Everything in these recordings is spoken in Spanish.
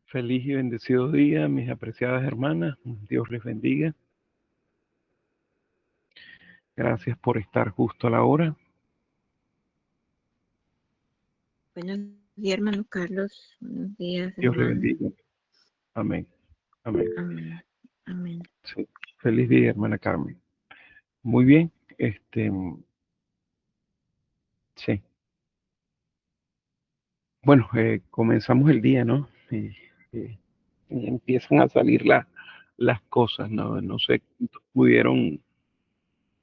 Feliz y bendecido día, mis apreciadas hermanas. Dios les bendiga. Gracias por estar justo a la hora. Buenos días, hermano Carlos. Buenos días, Dios les hermano. bendiga. Amén. Amén. Amén. Amén. Sí. Feliz día, hermana Carmen. Muy bien. Sí. Bueno, comenzamos el día, ¿no? Y empiezan a salir las cosas, ¿no? No sé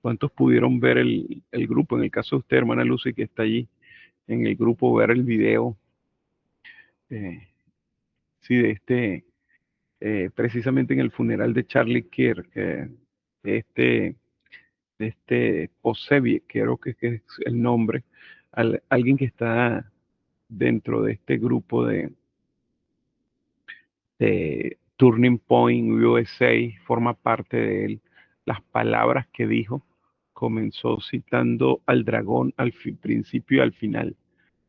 cuántos pudieron ver el grupo. En el caso de usted, hermana Lucy, que está allí en el grupo, ver el video. eh, sí, precisamente en el funeral de Charlie Kirk, este, Osevie, creo que es el nombre, alguien que está dentro de este grupo de Turning Point USA, forma parte de él. Las palabras que dijo, comenzó citando al dragón principio y al final.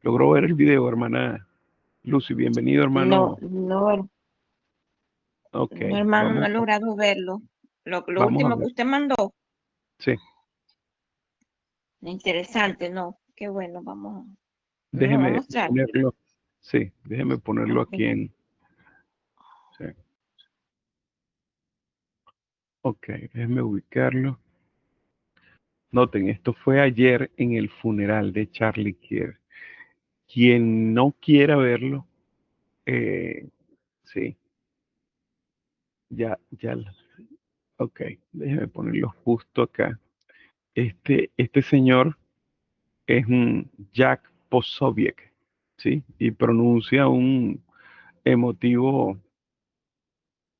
¿Logró ver el video, hermana Lucy? Bienvenido, No, hermano. no, Ok, no, hermano, no he logrado verlo. Lo vamos a último que ver. usted mandó, Sí. interesante, ¿no? Qué bueno, me lo va a Déjeme mostrar. ponerlo, sí, déjeme ponerlo Ok. aquí sí, ok, déjeme ubicarlo. Noten, esto fue ayer en el funeral de Charlie Kirk. Quien no quiera verlo, eh, sí, ya, ok, déjeme ponerlo justo acá. Este señor es un Jack Posobiec, ¿sí? Y pronuncia un emotivo,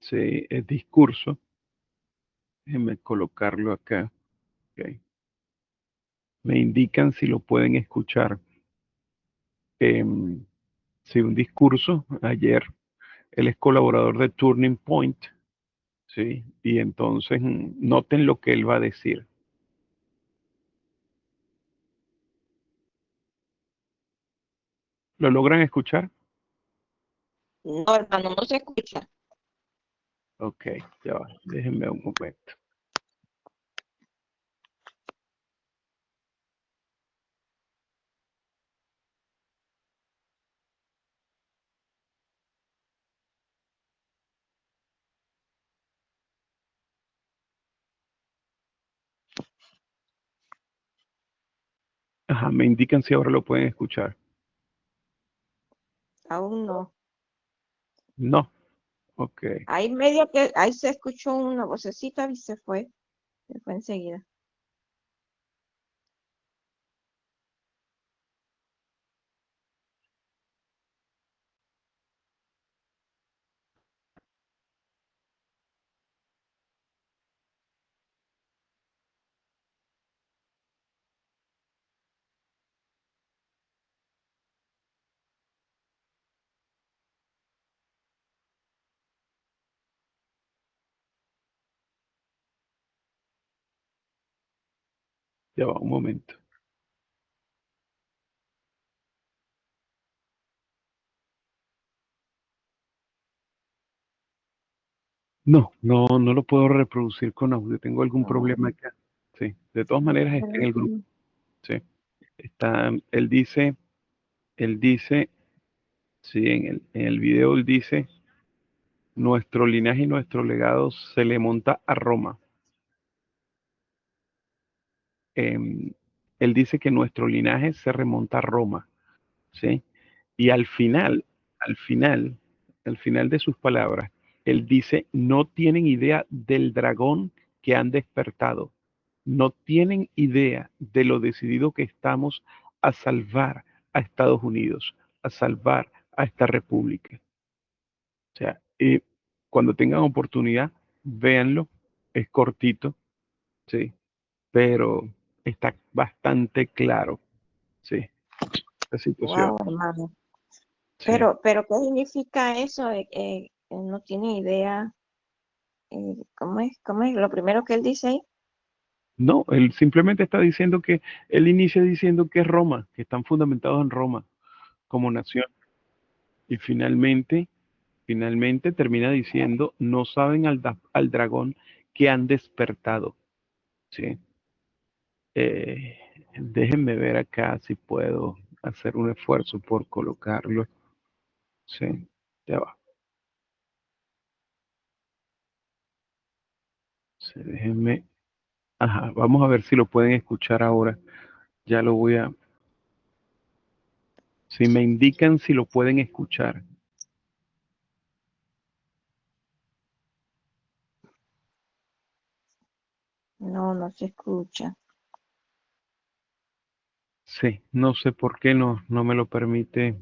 sí, discurso. Déjeme colocarlo acá. Ok. Me indican si lo pueden escuchar. Sí, un discurso ayer. Él es colaborador de Turning Point, ¿sí? Y entonces noten lo que él va a decir. ¿Lo logran escuchar? No, hermano, no se escucha. Ok, ya va. Déjenme un momento. Ajá, me indican si ahora lo pueden escuchar. Aún no. No, ok. Ahí se escuchó una vocecita y se fue enseguida. Ya va, un momento. No lo puedo reproducir con audio. Tengo algún No, problema acá. Sí, de todas maneras está en el grupo. Sí, está, él dice, sí, en el video él dice, nuestro linaje y nuestro legado se le monta a Roma. Em, Él dice que nuestro linaje se remonta a Roma, ¿sí? Y al final, al final de sus palabras, él dice, no tienen idea del dragón que han despertado, no tienen idea de lo decidido que estamos a salvar a Estados Unidos, a salvar a esta república. O sea, cuando tengan oportunidad, véanlo, es cortito, ¿sí? Pero está bastante claro, ¿sí? La situación, wow, hermano. sí. Pero ¿qué significa eso? No tiene idea. ¿Cómo es? Lo primero que él dice ahí. No, él simplemente está diciendo que, él inicia diciendo que es Roma, que están fundamentados en Roma como nación. Y finalmente finalmente termina diciendo, no saben al dragón que han despertado. ¿Sí? Eh, Déjenme ver acá si puedo hacer un esfuerzo por colocarlo. Sí, ya va. Sí, déjenme. Ajá, vamos a ver si lo pueden escuchar ahora. Ya lo voy a. Si me indican si lo pueden escuchar. No, no se escucha. Sí, no sé por qué no me lo permite.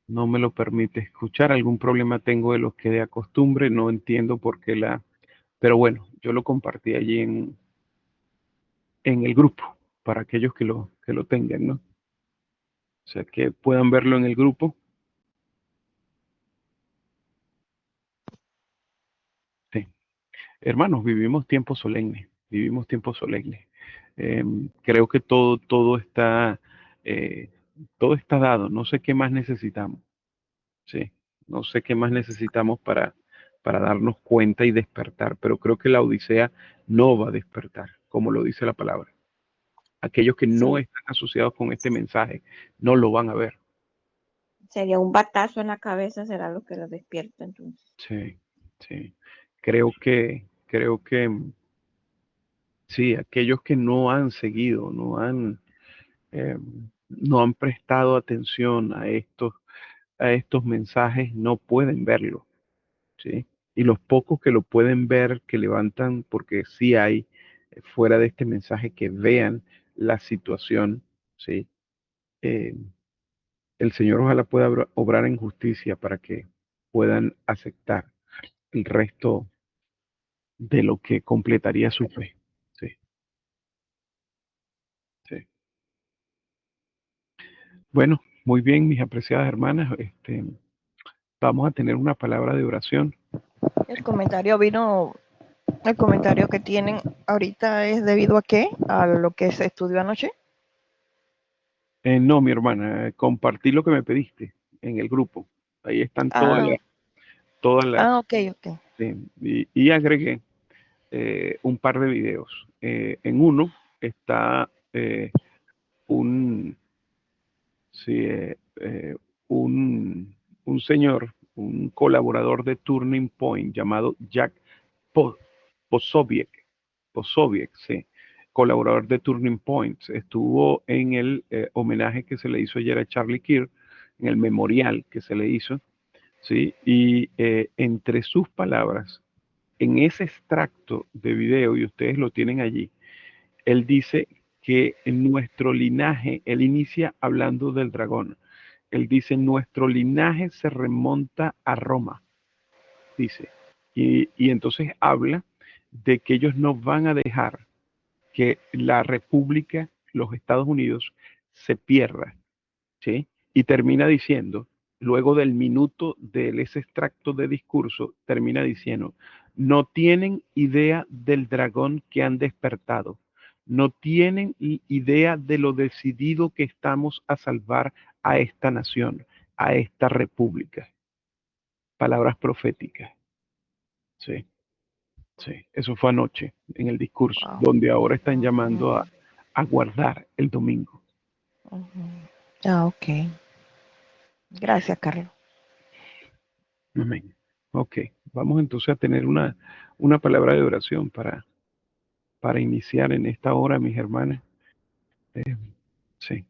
No me lo permite escuchar. Algún problema tengo de los que de acostumbre. No entiendo por qué la. Pero bueno, yo lo compartí allí en el grupo para aquellos que lo tengan, ¿no? O sea, que puedan verlo en el grupo. Sí. Hermanos, vivimos tiempos solemnes. Creo que eh, todo está dado. No sé qué más necesitamos, sí. No sé qué más necesitamos para darnos cuenta y despertar, pero creo que la Odisea no va a despertar, como lo dice la palabra. Aquellos que no Sí, están asociados con este mensaje no lo van a ver. sería un batazo en la cabeza, será lo que lo despierta entonces. Sí, sí. Creo que sí, aquellos que no han seguido, eh, no han prestado atención a estos mensajes, no pueden verlo, ¿sí? Y los pocos que lo pueden ver, que levantan, porque sí hay fuera de este mensaje que vean la situación, ¿sí? Eh, el Señor ojalá pueda obrar en justicia para que puedan aceptar el resto de lo que completaría su fe. Sí, sí. Bueno, muy bien, mis apreciadas hermanas. Vamos a tener una palabra de oración. El comentario vino, el comentario que tienen ahorita es debido a qué, a lo que se estudió anoche. No, mi hermana, compartí lo que me pediste en el grupo. Ahí están Ah, todas las, ok, ok. sí, y agregué un par de videos. En uno está un, sí, un señor, un colaborador de Turning Point llamado Jack Po- Posobiec, Posobiec, sí, colaborador de Turning Point. Estuvo en el homenaje que se le hizo ayer a Charlie Kirk, en el memorial que se le hizo, sí, y entre sus palabras, en ese extracto de video, y ustedes lo tienen allí, él dice que en nuestro linaje, él inicia hablando del dragón. Él dice, nuestro linaje se remonta a Roma, dice. Y entonces habla de que ellos no van a dejar que la República, los Estados Unidos, se pierda, ¿sí? Y termina diciendo, luego del minuto de ese extracto de discurso, termina diciendo, no tienen idea del dragón que han despertado, no tienen idea de lo decidido que estamos a salvar a esta nación, a esta república. Palabras proféticas, sí, sí, eso fue anoche en el discurso, Wow. donde ahora están llamando a guardar el domingo. Ah, ok. Gracias, Carlos. Amén. Ok, vamos entonces a tener una palabra de oración para iniciar en esta hora, mis hermanas. Eh, sí,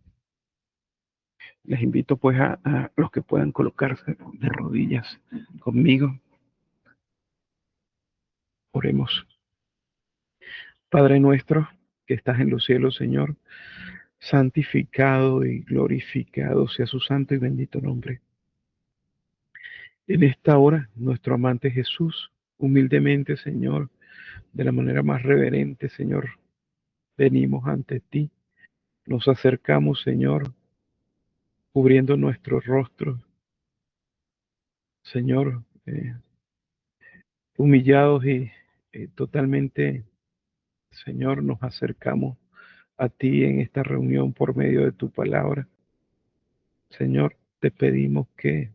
les invito pues a los que puedan colocarse de rodillas conmigo. Oremos. Padre nuestro que estás en los cielos, Señor, santificado y glorificado sea su santo y bendito nombre. En esta hora, nuestro amante Jesús, humildemente, Señor, de la manera más reverente, Señor, venimos ante ti. Nos acercamos, Señor, cubriendo nuestros rostros, Señor, humillados y totalmente, Señor, nos acercamos a ti en esta reunión por medio de tu palabra. Señor, te pedimos que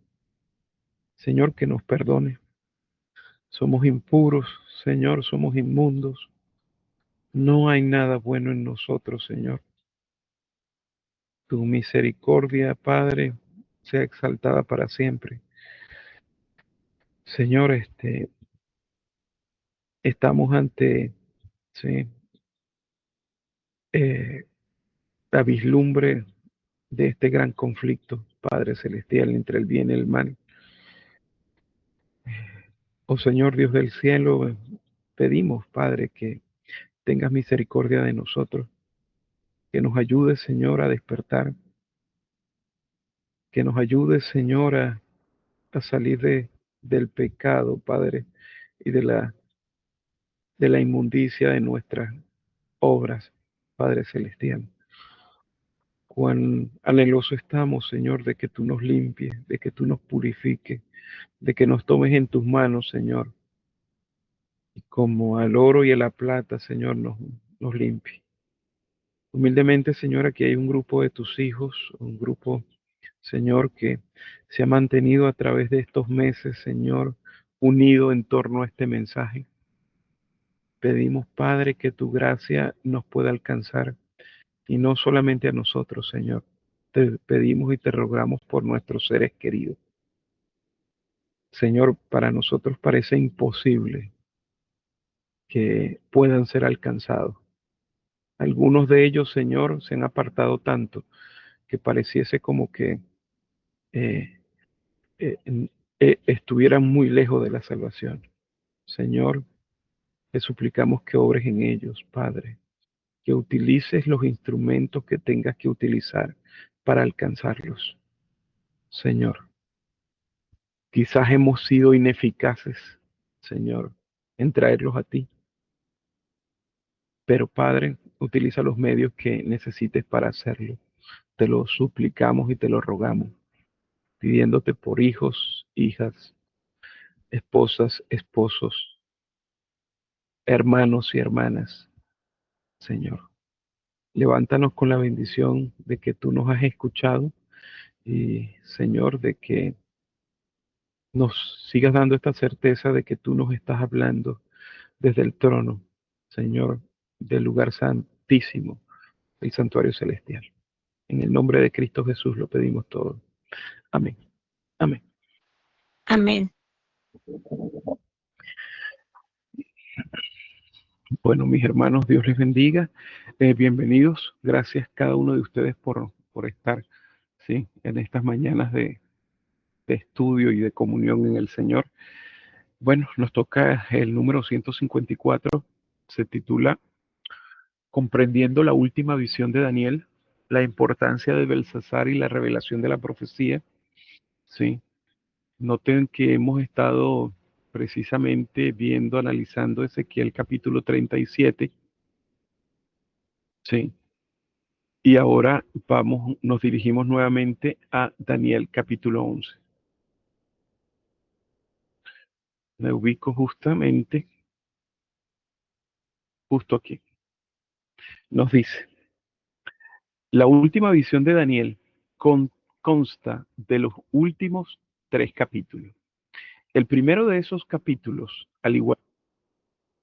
Señor, que nos perdone. Somos impuros, Señor, somos inmundos. No hay nada bueno en nosotros, Señor. Tu misericordia, Padre, sea exaltada para siempre. Señor, estamos ante, sí, eh, la vislumbre de este gran conflicto, Padre Celestial, entre el bien y el mal. Oh Señor Dios del cielo, pedimos, Padre, que tengas misericordia de nosotros, que nos ayudes, Señor, a despertar, que nos ayudes, Señor, a salir del pecado, Padre, y de la inmundicia de nuestras obras, Padre Celestial. Cuán anheloso estamos, Señor, de que tú nos limpies, de que tú nos purifiques, de que nos tomes en tus manos, Señor, y como al oro y a la plata, Señor, nos limpie. Humildemente, Señor, aquí hay un grupo de tus hijos, un grupo, Señor, que se ha mantenido a través de estos meses, Señor, unido en torno a este mensaje. Pedimos, Padre, que tu gracia nos pueda alcanzar y no solamente a nosotros, Señor. Te pedimos y te rogamos por nuestros seres queridos. Señor, para nosotros parece imposible que puedan ser alcanzados. Algunos de ellos, Señor, se han apartado tanto que pareciese como que eh, eh, estuvieran muy lejos de la salvación. Señor, te suplicamos que obres en ellos, Padre, que utilices los instrumentos que tengas que utilizar para alcanzarlos. Señor, quizás hemos sido ineficaces, Señor, en traerlos a ti, pero Padre, utiliza los medios que necesites para hacerlo. Te lo suplicamos y te lo rogamos, pidiéndote por hijos, hijas, esposas, esposos, hermanos y hermanas, Señor. Levántanos con la bendición de que tú nos has escuchado y, Señor, de que nos sigas dando esta certeza de que tú nos estás hablando desde el trono, Señor, del lugar santísimo, el santuario celestial. En el nombre de Cristo Jesús lo pedimos todo. Amén. Amén. Amén. Bueno, mis hermanos, Dios les bendiga. Bienvenidos. Gracias cada uno de ustedes por estar, ¿sí?, en estas mañanas de estudio y de comunión en el Señor. Bueno, nos toca el número 154. Se titula Comprendiendo la última visión de Daniel, la importancia de Belsasar y la revelación de la profecía. Sí, noten que hemos estado precisamente viendo, analizando Ezequiel capítulo 37. Sí, y ahora nos dirigimos nuevamente a Daniel capítulo 11. Me ubico justamente, justo aquí. Nos dice, la última visión de Daniel consta de los últimos 3 capítulos. El primero de esos capítulos, al igual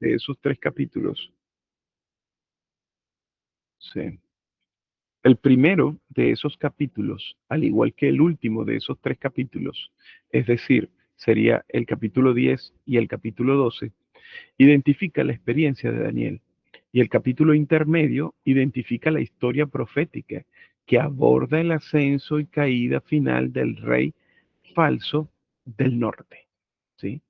de esos 3 capítulos, sí, el primero de esos capítulos, al igual que el último de esos 3 capítulos, es decir, sería el capítulo 10 y el capítulo 12, identifica la experiencia de Daniel. Y el capítulo intermedio identifica la historia profética que aborda el ascenso y caída final del rey falso del norte. ¿Sí?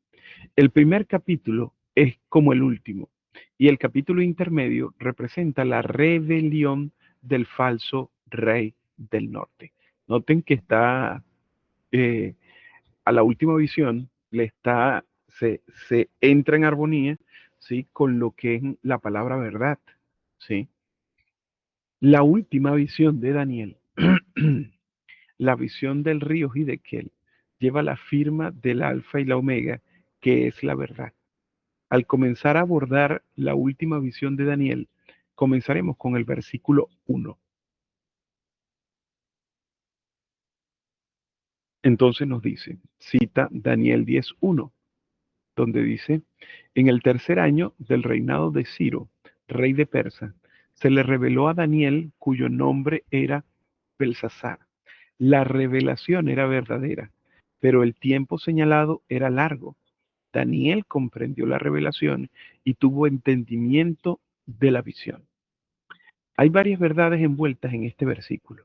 El primer capítulo es como el último y el capítulo intermedio representa la rebelión del falso rey del norte. Noten que está eh, a la última visión se entra en armonía, ¿sí?, con lo que es la palabra verdad. ¿Sí? La última visión de Daniel, la visión del río Hidekel, lleva la firma del alfa y la omega, que es la verdad. Al comenzar a abordar la última visión de Daniel, comenzaremos con el versículo 1. Entonces nos dice, cita Daniel 10:1, donde dice, en el tercer año del reinado de Ciro, rey de Persia, se le reveló a Daniel, cuyo nombre era Belsasar. La revelación era verdadera, pero el tiempo señalado era largo. Daniel comprendió la revelación y tuvo entendimiento de la visión. Hay varias verdades envueltas en este versículo.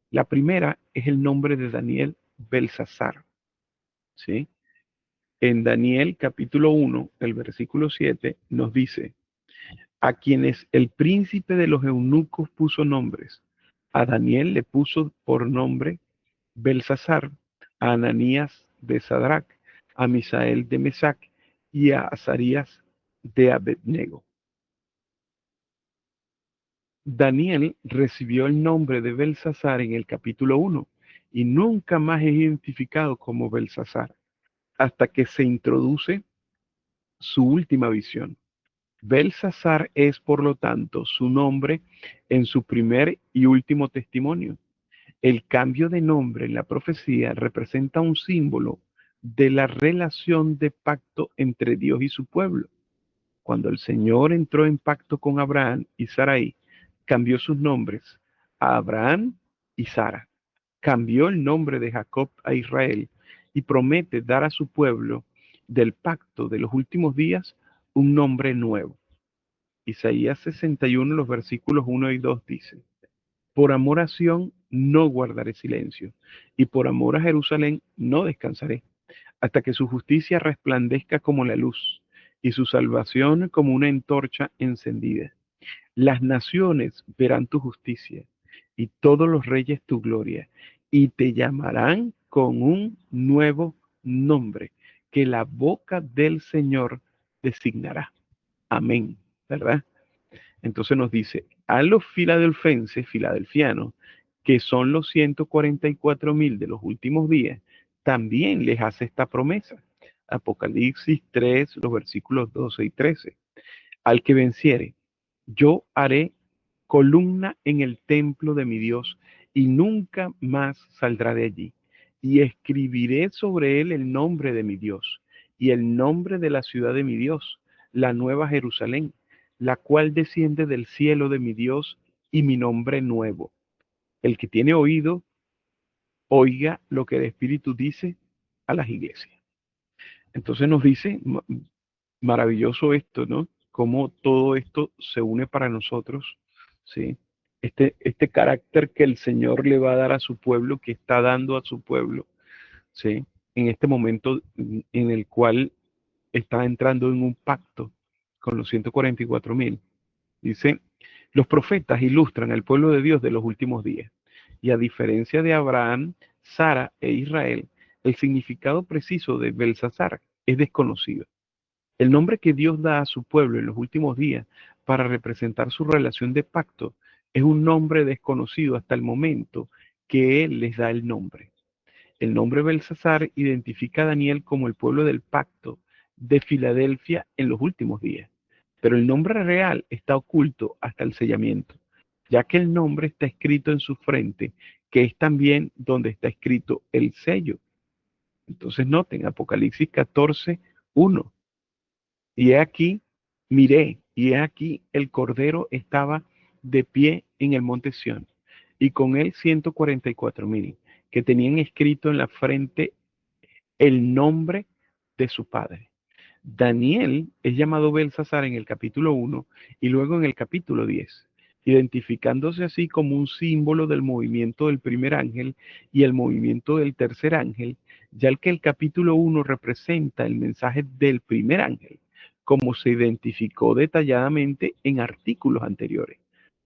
La primera es el nombre de Daniel, Belsasar, ¿sí? En Daniel capítulo 1, el versículo 7, nos dice, a quienes el príncipe de los eunucos puso nombres. A Daniel le puso por nombre Belsasar, a Ananías de Sadrach, a Misael de Mesac y a Azarías de Abednego. Daniel recibió el nombre de Belsasar en el capítulo 1 y nunca más es identificado como Belsasar hasta que se introduce su última visión. Belsasar es, por lo tanto, su nombre en su primer y último testimonio. El cambio de nombre en la profecía representa un símbolo de la relación de pacto entre Dios y su pueblo. Cuando el Señor entró en pacto con Abraham y Sarai, cambió sus nombres a Abraham y Sara. Cambió el nombre de Jacob a Israel y promete dar a su pueblo del pacto de los últimos días un nombre nuevo. Isaías 61, los versículos 1 y 2 dice, por amor a Sión no guardaré silencio, y por amor a Jerusalén no descansaré, hasta que su justicia resplandezca como la luz, y su salvación como una antorcha encendida. Las naciones verán tu justicia, y todos los reyes tu gloria, y te llamarán con un nuevo nombre, que la boca del Señor designará. Amén, ¿verdad? Entonces nos dice, a los filadelfianos, que son los 144,000 de los últimos días, también les hace esta promesa. Apocalipsis 3, los versículos 12 y 13. Al que venciere, yo haré columna en el templo de mi Dios y nunca más saldrá de allí. Y escribiré sobre él el nombre de mi Dios y el nombre de la ciudad de mi Dios, la nueva Jerusalén, la cual desciende del cielo de mi Dios y mi nombre nuevo. El que tiene oído, oiga lo que el Espíritu dice a las iglesias. Entonces nos dice, maravilloso esto, ¿no? Cómo todo esto se une para nosotros, ¿sí? Este carácter que el Señor le va a dar a su pueblo, que está dando a su pueblo, ¿sí? En este momento en el cual está entrando en un pacto con los 144,000. Dice, los profetas ilustran al pueblo de Dios de los últimos días. Y a diferencia de Abraham, Sara e Israel, el significado preciso de Belsasar es desconocido. El nombre que Dios da a su pueblo en los últimos días para representar su relación de pacto es un nombre desconocido hasta el momento que Él les da el nombre. El nombre Belsasar identifica a Daniel como el pueblo del pacto de Filadelfia en los últimos días, pero el nombre real está oculto hasta el sellamiento, ya que el nombre está escrito en su frente, que es también donde está escrito el sello. Entonces noten, Apocalipsis 14:1. Y he aquí, miré, y he aquí el Cordero estaba de pie en el monte Sión, y con él 144,000, que tenían escrito en la frente el nombre de su padre. Daniel es llamado Belsasar en el capítulo 1 y luego en el capítulo 10, identificándose así como un símbolo del movimiento del primer ángel y el movimiento del tercer ángel, ya que el capítulo 1 representa el mensaje del primer ángel, como se identificó detalladamente en artículos anteriores.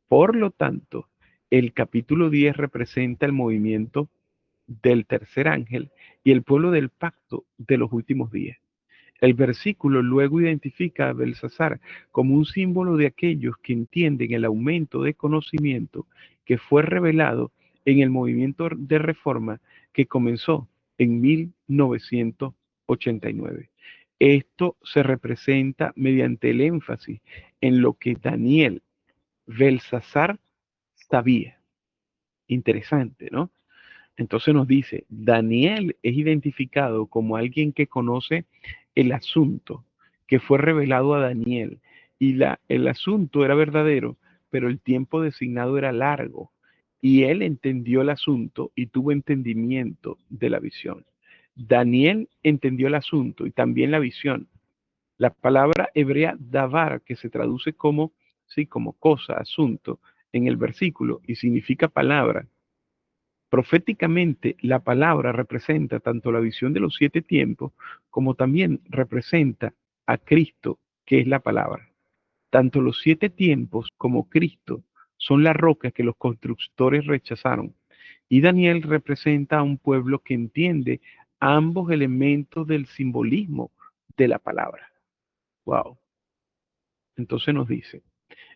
Por lo tanto, el capítulo 10 representa el movimiento del tercer ángel y el pueblo del pacto de los últimos días. El versículo luego identifica a Belsasar como un símbolo de aquellos que entienden el aumento de conocimiento que fue revelado en el movimiento de reforma que comenzó en 1989. Esto se representa mediante el énfasis en lo que Daniel, Belsasar, sabía. Interesante, ¿no? Entonces nos dice, Daniel es identificado como alguien que conoce el asunto que fue revelado a Daniel. Y el asunto era verdadero, pero el tiempo designado era largo. Y él entendió el asunto y tuvo entendimiento de la visión. Daniel entendió el asunto y también la visión. La palabra hebrea davar, que se traduce como, sí, como cosa, asunto, en el versículo y significa palabra. Proféticamente, la palabra representa tanto la visión de los 7 tiempos como también representa a Cristo, que es la palabra. Tanto los 7 tiempos como Cristo son la roca que los constructores rechazaron. Y Daniel representa a un pueblo que entiende ambos elementos del simbolismo de la palabra. Wow. Entonces nos dice,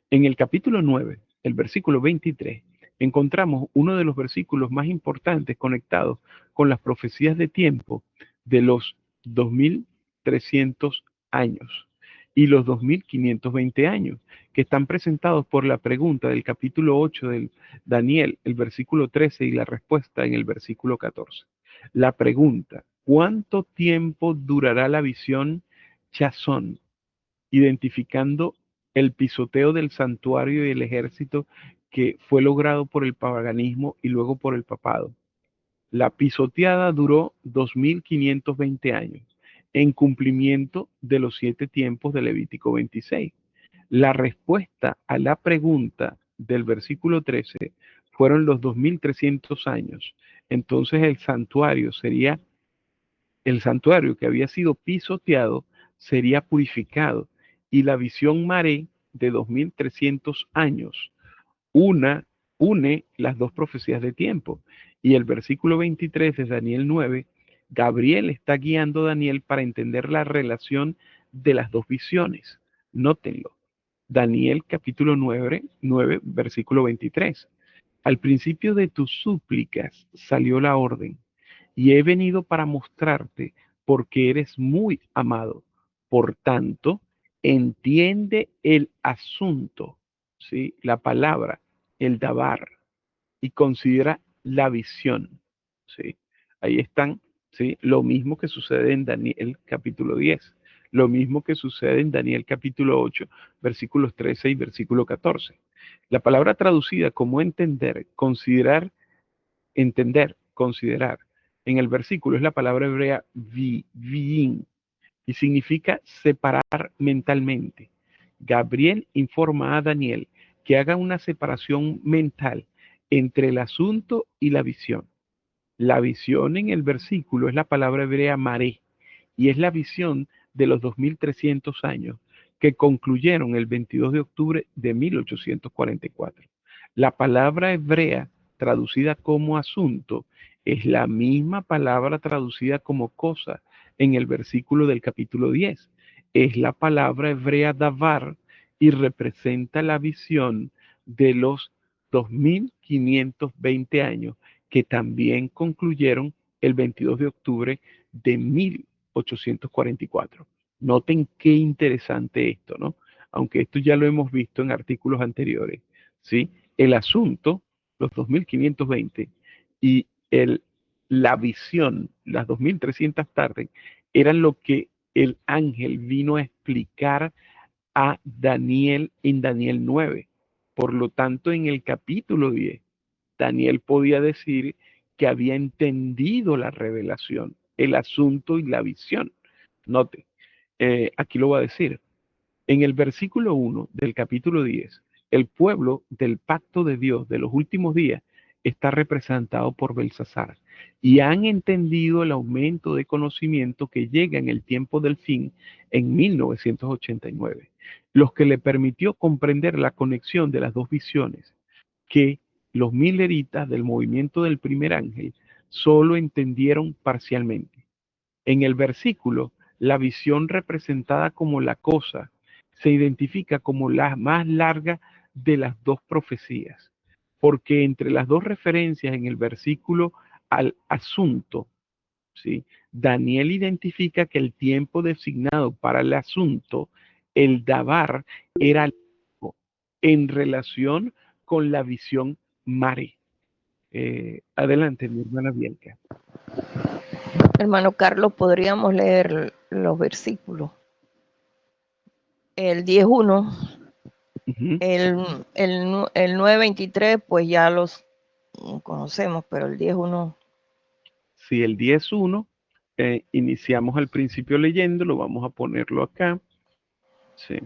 en el capítulo 9, el versículo 23, encontramos uno de los versículos más importantes conectados con las profecías de tiempo de los 2300 años y los 2520 años, que están presentados por la pregunta del capítulo 8 del Daniel, el versículo 13 y la respuesta en el versículo 14. La pregunta, ¿cuánto tiempo durará la visión Chazón? Identificando el pisoteo del santuario y el ejército que fue logrado por el paganismo y luego por el papado. La pisoteada duró 2520 años, en cumplimiento de los 7 tiempos de Levítico 26. La respuesta a la pregunta del versículo 13 fueron los 2300 años. Entonces el santuario que había sido pisoteado sería purificado y la visión Maré de 2300 años une las dos profecías de tiempo. Y el versículo 23 de Daniel 9, Gabriel está guiando a Daniel para entender la relación de las dos visiones. Nótenlo. Daniel capítulo 9 versículo 23. Al principio de tus súplicas salió la orden y he venido para mostrarte porque eres muy amado. Por tanto, entiende el asunto, ¿sí? La palabra, el dabar, y considera la visión, ¿sí? Ahí están, ¿sí? Lo mismo que sucede en Daniel capítulo 10, lo mismo que sucede en Daniel capítulo 8, versículos 13 y versículo 14. La palabra traducida como entender, considerar, considerar. En el versículo es la palabra hebrea viin y significa separar mentalmente. Gabriel informa a Daniel que haga una separación mental entre el asunto y la visión. La visión en el versículo es la palabra hebrea maré y es la visión de los 2300 años que concluyeron el 22 de octubre de 1844. La palabra hebrea traducida como asunto es la misma palabra traducida como cosa en el versículo del capítulo 10. Es la palabra hebrea davar y representa la visión de los 2520 años que también concluyeron el 22 de octubre de 1844. Noten qué interesante esto, ¿no? Aunque esto ya lo hemos visto en artículos anteriores, ¿sí? El asunto, los 2520, y la visión, las 2300 tardes, eran lo que el ángel vino a explicar a Daniel en Daniel 9. Por lo tanto, en el capítulo 10, Daniel podía decir que había entendido la revelación, el asunto y la visión. Note, aquí lo voy a decir. En el versículo 1 del capítulo 10, el pueblo del pacto de Dios de los últimos días está representado por Belsasar y han entendido el aumento de conocimiento que llega en el tiempo del fin en 1989, los que le permitió comprender la conexión de las dos visiones que los mileritas del movimiento del primer ángel solo entendieron parcialmente. En el versículo, la visión representada como la cosa se identifica como la más larga de las dos profecías, porque entre las dos referencias en el versículo al asunto, ¿sí? Daniel identifica que el tiempo designado para el asunto, el dabar, era largo en relación con la visión mare. Adelante, mi hermana Bianca. Hermano Carlos, podríamos leer los versículos. El 10.1, el 9.23, pues ya los conocemos, pero el 10.1. Sí, el 10.1, iniciamos al principio leyéndolo, vamos a ponerlo acá. Sí,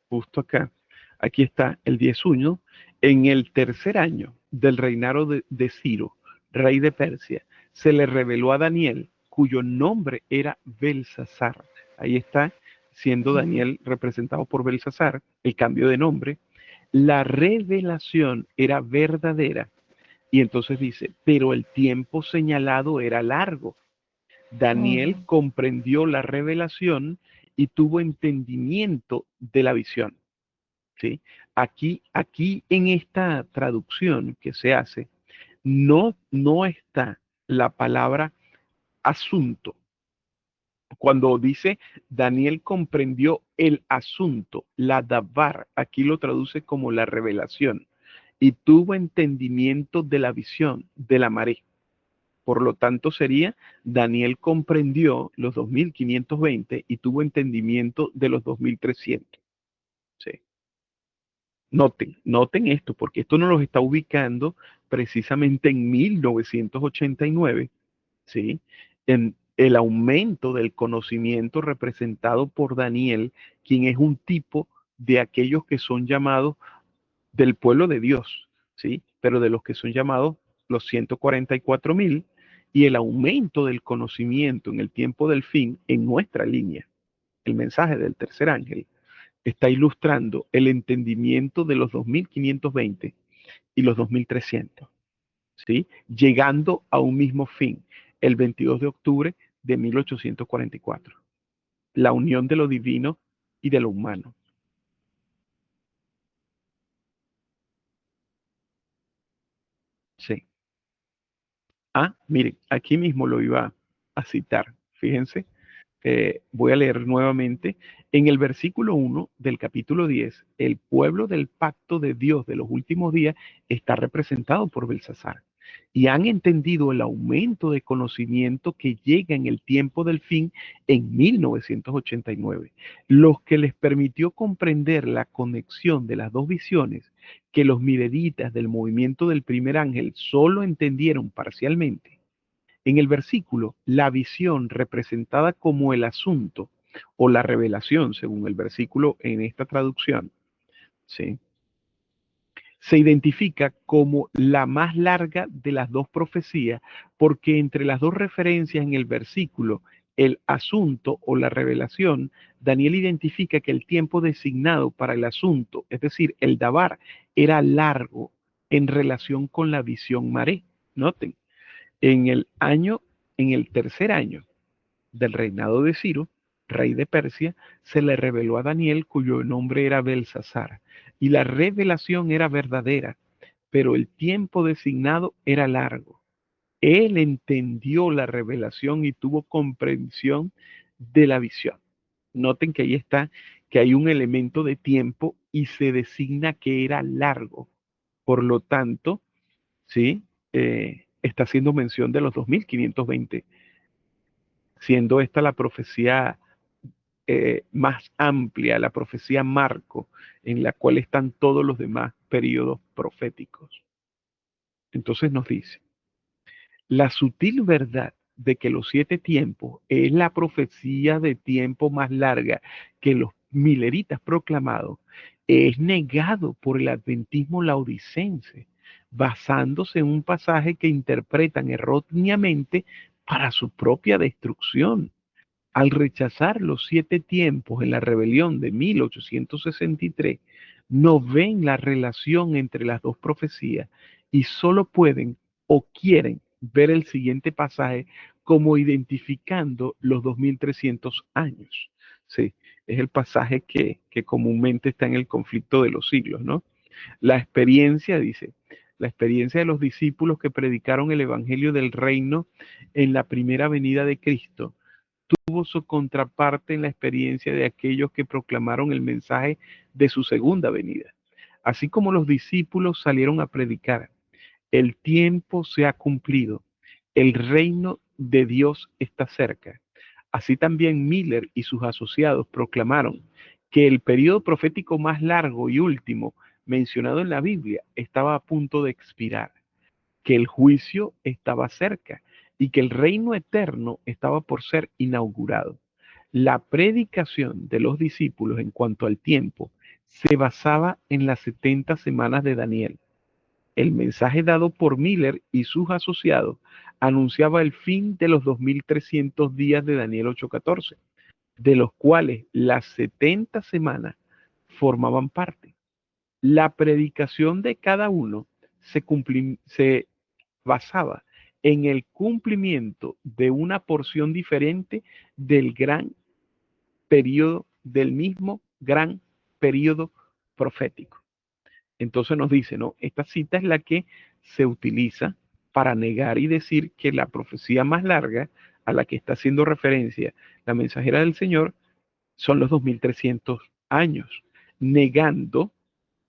justo acá. Aquí está el 10.1. En el tercer año del reinado de Ciro, rey de Persia, se le reveló a Daniel, cuyo nombre era Belsasar. Ahí está, siendo Daniel representado por Belsasar, el cambio de nombre. La revelación era verdadera. Y entonces dice, pero el tiempo señalado era largo. Daniel comprendió la revelación y tuvo entendimiento de la visión. ¿Sí? Aquí en esta traducción que se hace, no está la palabra asunto. Cuando dice Daniel comprendió el asunto, la dabar, aquí lo traduce como la revelación, y tuvo entendimiento de la visión de la marea. Por lo tanto, sería Daniel comprendió los 2520 y tuvo entendimiento de los 2300. Sí. Noten esto, porque esto nos los está ubicando precisamente en 1989, ¿sí? En el aumento del conocimiento representado por Daniel, quien es un tipo de aquellos que son llamados del pueblo de Dios, ¿sí? Pero de los que son llamados los 144.000, y el aumento del conocimiento en el tiempo del fin en nuestra línea. El mensaje del tercer ángel está ilustrando el entendimiento de los 2520 y los 2300, ¿sí? Llegando a un mismo fin, el 22 de octubre de 1844. La unión de lo divino y de lo humano. Sí. Miren, aquí mismo lo iba a citar. Fíjense, voy a leer nuevamente. En el versículo 1 del capítulo 10, el pueblo del pacto de Dios de los últimos días está representado por Belsasar. Y han entendido el aumento de conocimiento que llega en el tiempo del fin en 1989, los que les permitió comprender la conexión de las dos visiones que los mideritas del movimiento del primer ángel solo entendieron parcialmente. En el versículo, la visión representada como el asunto o la revelación, según el versículo en esta traducción, ¿sí?, se identifica como la más larga de las dos profecías, porque entre las dos referencias en el versículo, el asunto o la revelación, Daniel identifica que el tiempo designado para el asunto, es decir, el dabar, era largo en relación con la visión maré. Noten, en el tercer año del reinado de Ciro, rey de Persia, se le reveló a Daniel, cuyo nombre era Belsasar, y la revelación era verdadera, pero el tiempo designado era largo. Él entendió la revelación y tuvo comprensión de la visión. Noten que ahí está, que hay un elemento de tiempo y se designa que era largo. Por lo tanto, ¿sí? Está haciendo mención de los 2520, siendo esta la profecía más amplia, la profecía marco, en la cual están todos los demás periodos proféticos. Entonces nos dice, la sutil verdad de que los 7 tiempos es la profecía de tiempo más larga que los mileritas proclamados, es negado por el adventismo laodicense, basándose en un pasaje que interpretan erróneamente para su propia destrucción. Al rechazar los 7 tiempos en la rebelión de 1863, no ven la relación entre las dos profecías y solo pueden o quieren ver el siguiente pasaje como identificando los 2300 años. Sí, es el pasaje que comúnmente está en el conflicto de los siglos, ¿no? La experiencia, dice, la experiencia de los discípulos que predicaron el evangelio del reino en la primera venida de Cristo tuvo su contraparte en la experiencia de aquellos que proclamaron el mensaje de su segunda venida. Así como los discípulos salieron a predicar el tiempo se ha cumplido, el reino de Dios está cerca. Así también Miller y sus asociados proclamaron que el periodo profético más largo y último mencionado en la Biblia estaba a punto de expirar, que el juicio estaba cerca y que el reino eterno estaba por ser inaugurado. La predicación de los discípulos en cuanto al tiempo se basaba en las 70 semanas de Daniel. El mensaje dado por Miller y sus asociados anunciaba el fin de los 2300 días de Daniel 8:14, de los cuales las 70 semanas formaban parte. La predicación de cada uno se basaba en el cumplimiento de una porción diferente del gran periodo, del mismo gran periodo profético. Entonces nos dice, no, esta cita es la que se utiliza para negar y decir que la profecía más larga a la que está haciendo referencia la mensajera del Señor son los 2300 años, negando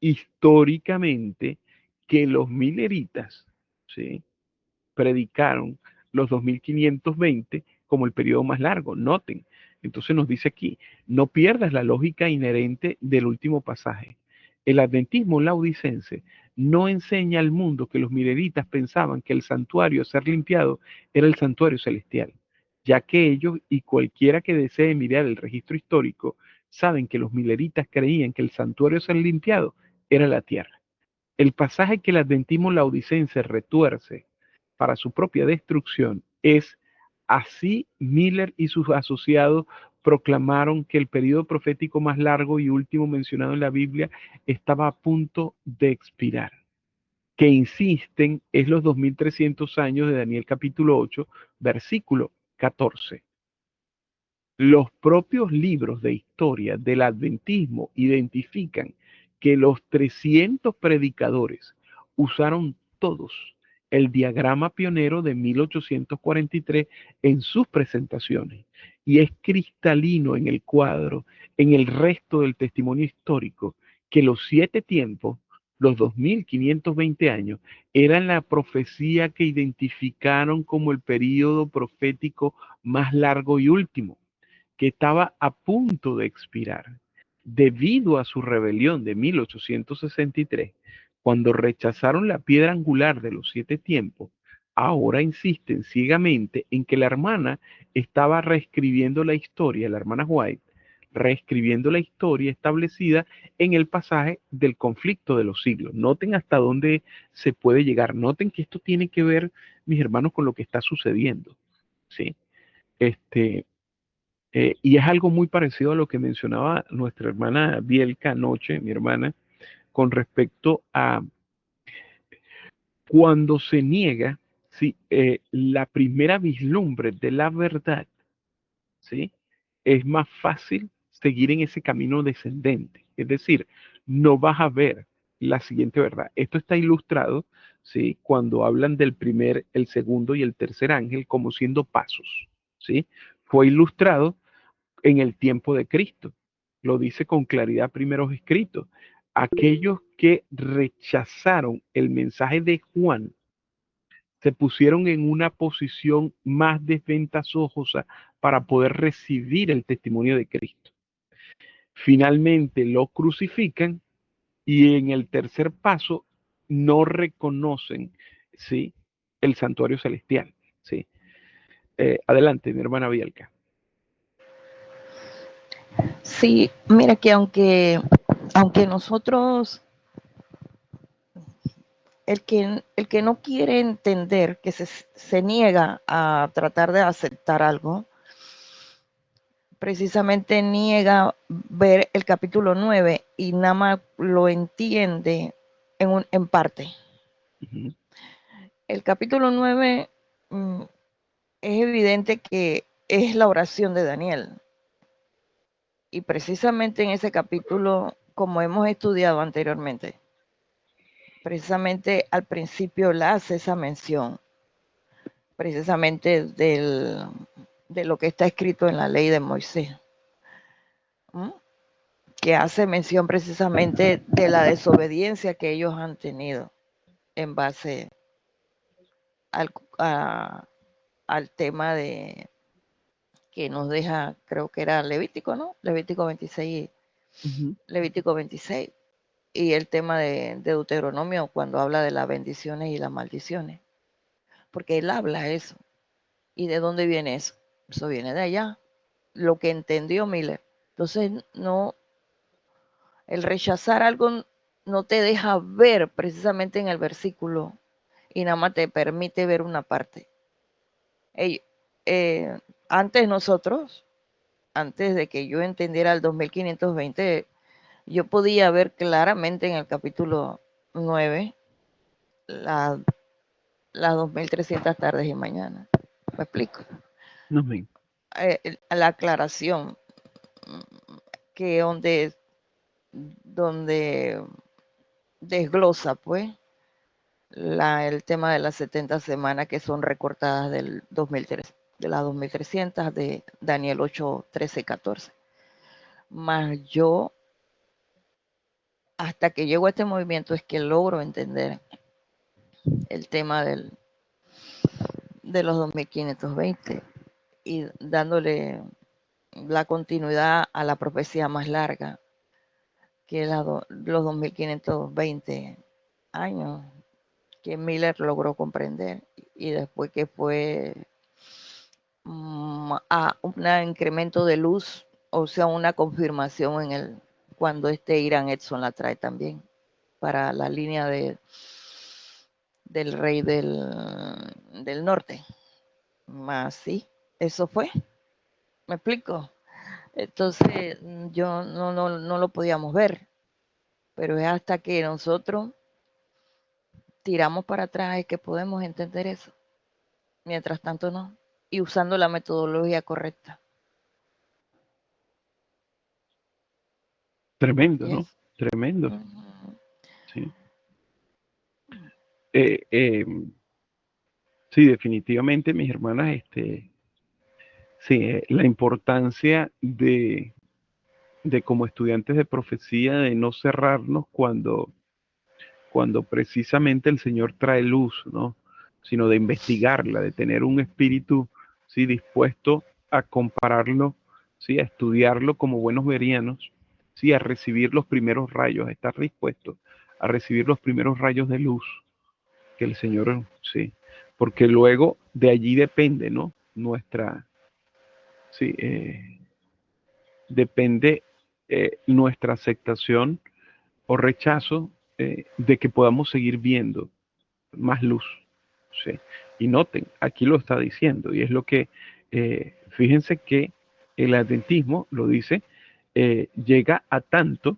históricamente que los mileritas, ¿sí?, predicaron los 2520 como el periodo más largo. Noten, entonces nos dice aquí, no pierdas la lógica inherente del último pasaje. El adventismo laodicense no enseña al mundo que los mileritas pensaban que el santuario a ser limpiado era el santuario celestial, ya que ellos y cualquiera que desee mirar el registro histórico saben que los mileritas creían que el santuario a ser limpiado era la tierra. El pasaje que el adventismo laodicense retuerce para su propia destrucción es: así Miller y sus asociados proclamaron que el periodo profético más largo y último mencionado en la Biblia estaba a punto de expirar. Que insisten es los 2300 años de Daniel capítulo 8, versículo 14. Los propios libros de historia del adventismo identifican que los 300 predicadores usaron todos el diagrama pionero de 1843 en sus presentaciones, y es cristalino en el cuadro, en el resto del testimonio histórico, que los 7 tiempos, los 2520 años, eran la profecía que identificaron como el período profético más largo y último, que estaba a punto de expirar. Debido a su rebelión de 1863, cuando rechazaron la piedra angular de los 7 tiempos, ahora insisten ciegamente en que la hermana estaba reescribiendo la historia, la hermana White, reescribiendo la historia establecida en el pasaje del conflicto de los siglos. Noten hasta dónde se puede llegar. Noten que esto tiene que ver, mis hermanos, con lo que está sucediendo, ¿sí? Y es algo muy parecido a lo que mencionaba nuestra hermana Bielka anoche, mi hermana, con respecto a cuando se niega, ¿sí?, la primera vislumbre de la verdad, ¿sí?, es más fácil seguir en ese camino descendente. Es decir, no vas a ver la siguiente verdad. Esto está ilustrado, ¿sí?, cuando hablan del primer, el segundo y el tercer ángel como siendo pasos, ¿sí? Fue ilustrado en el tiempo de Cristo. Lo dice con claridad primeros escritos. Aquellos que rechazaron el mensaje de Juan se pusieron en una posición más desventajosa para poder recibir el testimonio de Cristo. Finalmente lo crucifican y en el tercer paso no reconocen, ¿sí?, el santuario celestial, ¿sí? Adelante, mi hermana Bielka. Sí, mira que aunque nosotros, el que no quiere entender, que se niega a tratar de aceptar algo, precisamente niega ver el capítulo 9 y nada más lo entiende en parte. Uh-huh. El capítulo 9 es evidente que es la oración de Daniel. Y precisamente en ese capítulo, como hemos estudiado anteriormente, precisamente al principio le hace esa mención, precisamente de lo que está escrito en la ley de Moisés, que hace mención precisamente de la desobediencia que ellos han tenido en base al, a- al tema de que nos deja, creo que era Levítico, ¿no? Levítico 26, Ujú. Levítico 26. Y el tema de Deuteronomio cuando habla de las bendiciones y las maldiciones. Porque él habla eso. ¿Y de dónde viene eso? Eso viene de allá. Lo que entendió Miller. Entonces, no, el rechazar algo no te deja ver precisamente en el versículo y nada más te permite ver una parte. Ey, antes nosotros, antes de que yo entendiera el 2520, yo podía ver claramente en el capítulo 9 la, las 2300 tardes y mañanas. ¿Me explico? Amén. La aclaración que donde desglosa pues el tema de las 70 semanas que son recortadas del 2003, de las 2300 de Daniel 8, 13, 14. Más yo, hasta que llego a este movimiento, es que logro entender el tema de los 2520 y dándole la continuidad a la profecía más larga, que los 2520 años que Miller logró comprender y después que fue a un incremento de luz, o sea, una confirmación en el cuando Irán Edson la trae también para la línea del rey del norte. Más sí, eso fue, me explico. Entonces yo no lo podíamos ver, pero es hasta que nosotros tiramos para atrás es que podemos entender eso. Mientras tanto no, y usando la metodología correcta. Tremendo, ¿no? Yes. Tremendo. Uh-huh. Sí. Eh, eh, sí, definitivamente, mis hermanas, sí, la importancia de como estudiantes de profecía, de no cerrarnos cuando precisamente el Señor trae luz, ¿no? Sino de investigarla, de tener un espíritu, ¿sí? Dispuesto a compararlo, ¿sí? A estudiarlo como buenos verianos, ¿sí? A recibir los primeros rayos, a estar dispuesto a recibir los primeros rayos de luz que el Señor, sí, porque luego de allí depende, ¿no? Sí, depende nuestra aceptación o rechazo de que podamos seguir viendo más luz. ¿Sí? Y noten, aquí lo está diciendo, y es lo que, fíjense que el adventismo, lo dice, llega a tanto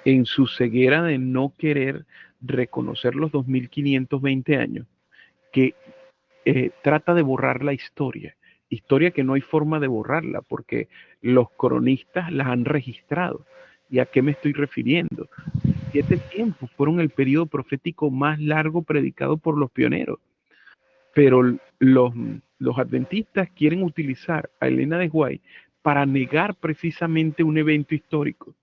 en su ceguera de no querer reconocer los 2520 años, que trata de borrar la historia que no hay forma de borrarla, porque los cronistas las han registrado. ¿Y a qué me estoy refiriendo? 7 tiempos fueron el periodo profético más largo predicado por los pioneros, pero los adventistas quieren utilizar a Elena de White para negar precisamente un evento histórico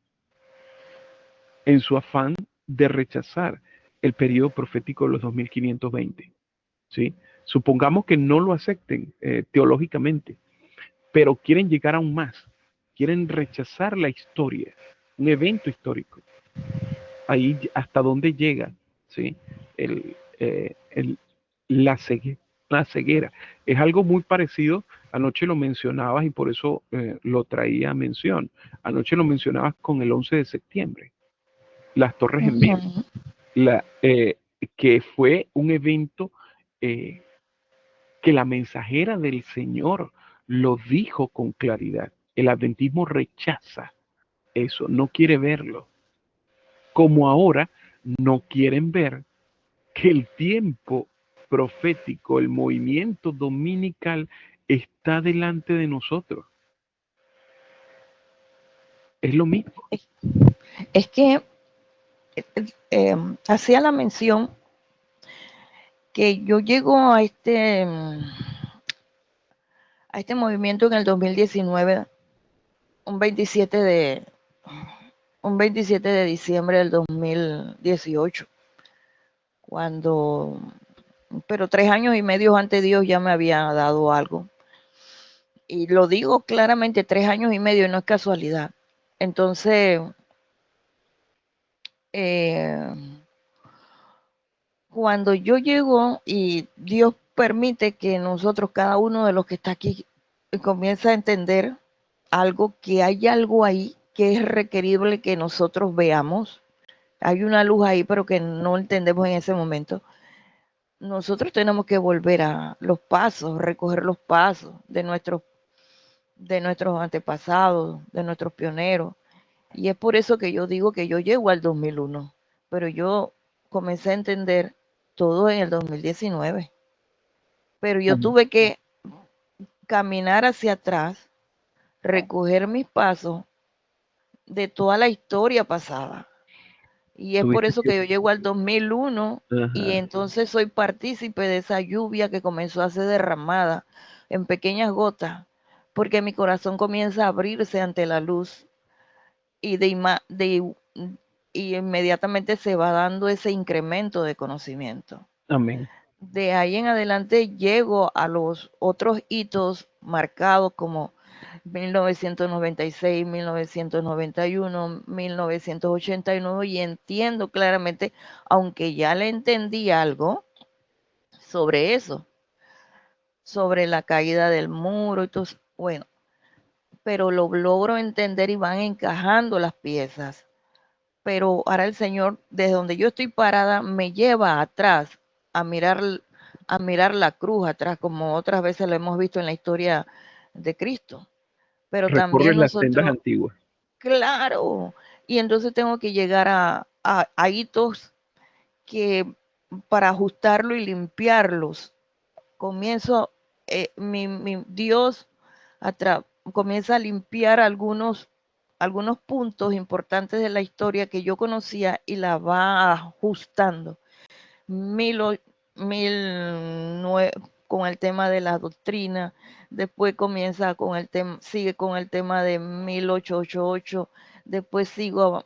en su afán de rechazar el periodo profético de los 2520. ¿Sí? Supongamos que no lo acepten teológicamente, pero quieren llegar aún más, quieren rechazar la historia, un evento histórico. Ahí hasta dónde llega, ¿sí? El, eh, el, la, la ceguera. Es algo muy parecido, anoche lo mencionabas y por eso lo traía a mención. Anoche lo mencionabas con el 11 de septiembre, las Torres Gemelas, Uh-huh. la, que fue un evento eh, que la mensajera del Señor lo dijo con claridad. El adventismo rechaza eso, no quiere verlo. Como ahora no quieren ver que el tiempo profético, el movimiento dominical está delante de nosotros. Es lo mismo. Es que hacía la mención que yo llego a este movimiento en el 2019, un 27 de, un 27 de diciembre del 2018, cuando, pero 3 años y medio antes Dios ya me había dado algo. Y lo digo claramente, 3 años y medio, y no es casualidad. Entonces, eh, cuando yo llego y Dios permite que nosotros, cada uno de los que está aquí, comienza a entender algo, que hay algo ahí que es requerible que nosotros veamos. Hay una luz ahí, pero que no entendemos en ese momento. Nosotros tenemos que volver a los pasos, recoger los pasos de nuestros antepasados, de nuestros pioneros. Y es por eso que yo digo que yo llego al 2001, pero yo comencé a entender todo en el 2019. Pero yo Amén. tuve que caminar hacia atrás, recoger mis pasos de toda la historia pasada. Y es por Tuviste eso que, que yo llego al 2001 y ajá, entonces soy partícipe de esa lluvia que comenzó a ser derramada en pequeñas gotas, porque mi corazón comienza a abrirse ante la luz y y inmediatamente se va dando ese incremento de conocimiento. amén. De ahí en adelante llego a los otros hitos marcados como 1996, 1991, 1989 y entiendo claramente, aunque ya le entendí algo sobre eso, sobre la caída del muro y todo, bueno, pero lo logro entender y van encajando las piezas. Pero ahora el Señor, desde donde yo estoy parada, me lleva atrás a mirar, a mirar la cruz atrás, como otras veces lo hemos visto en la historia de Cristo. Pero Recorres también las sendas nosotros, antiguas. claro, y entonces tengo que llegar a hitos que para ajustarlo y limpiarlos, comienzo, mi Dios comienza a limpiar algunos puntos importantes de la historia que yo conocía y la va ajustando. Mil, o- con el tema de la doctrina, después comienza con el tema, sigue con el tema de 1888, después sigo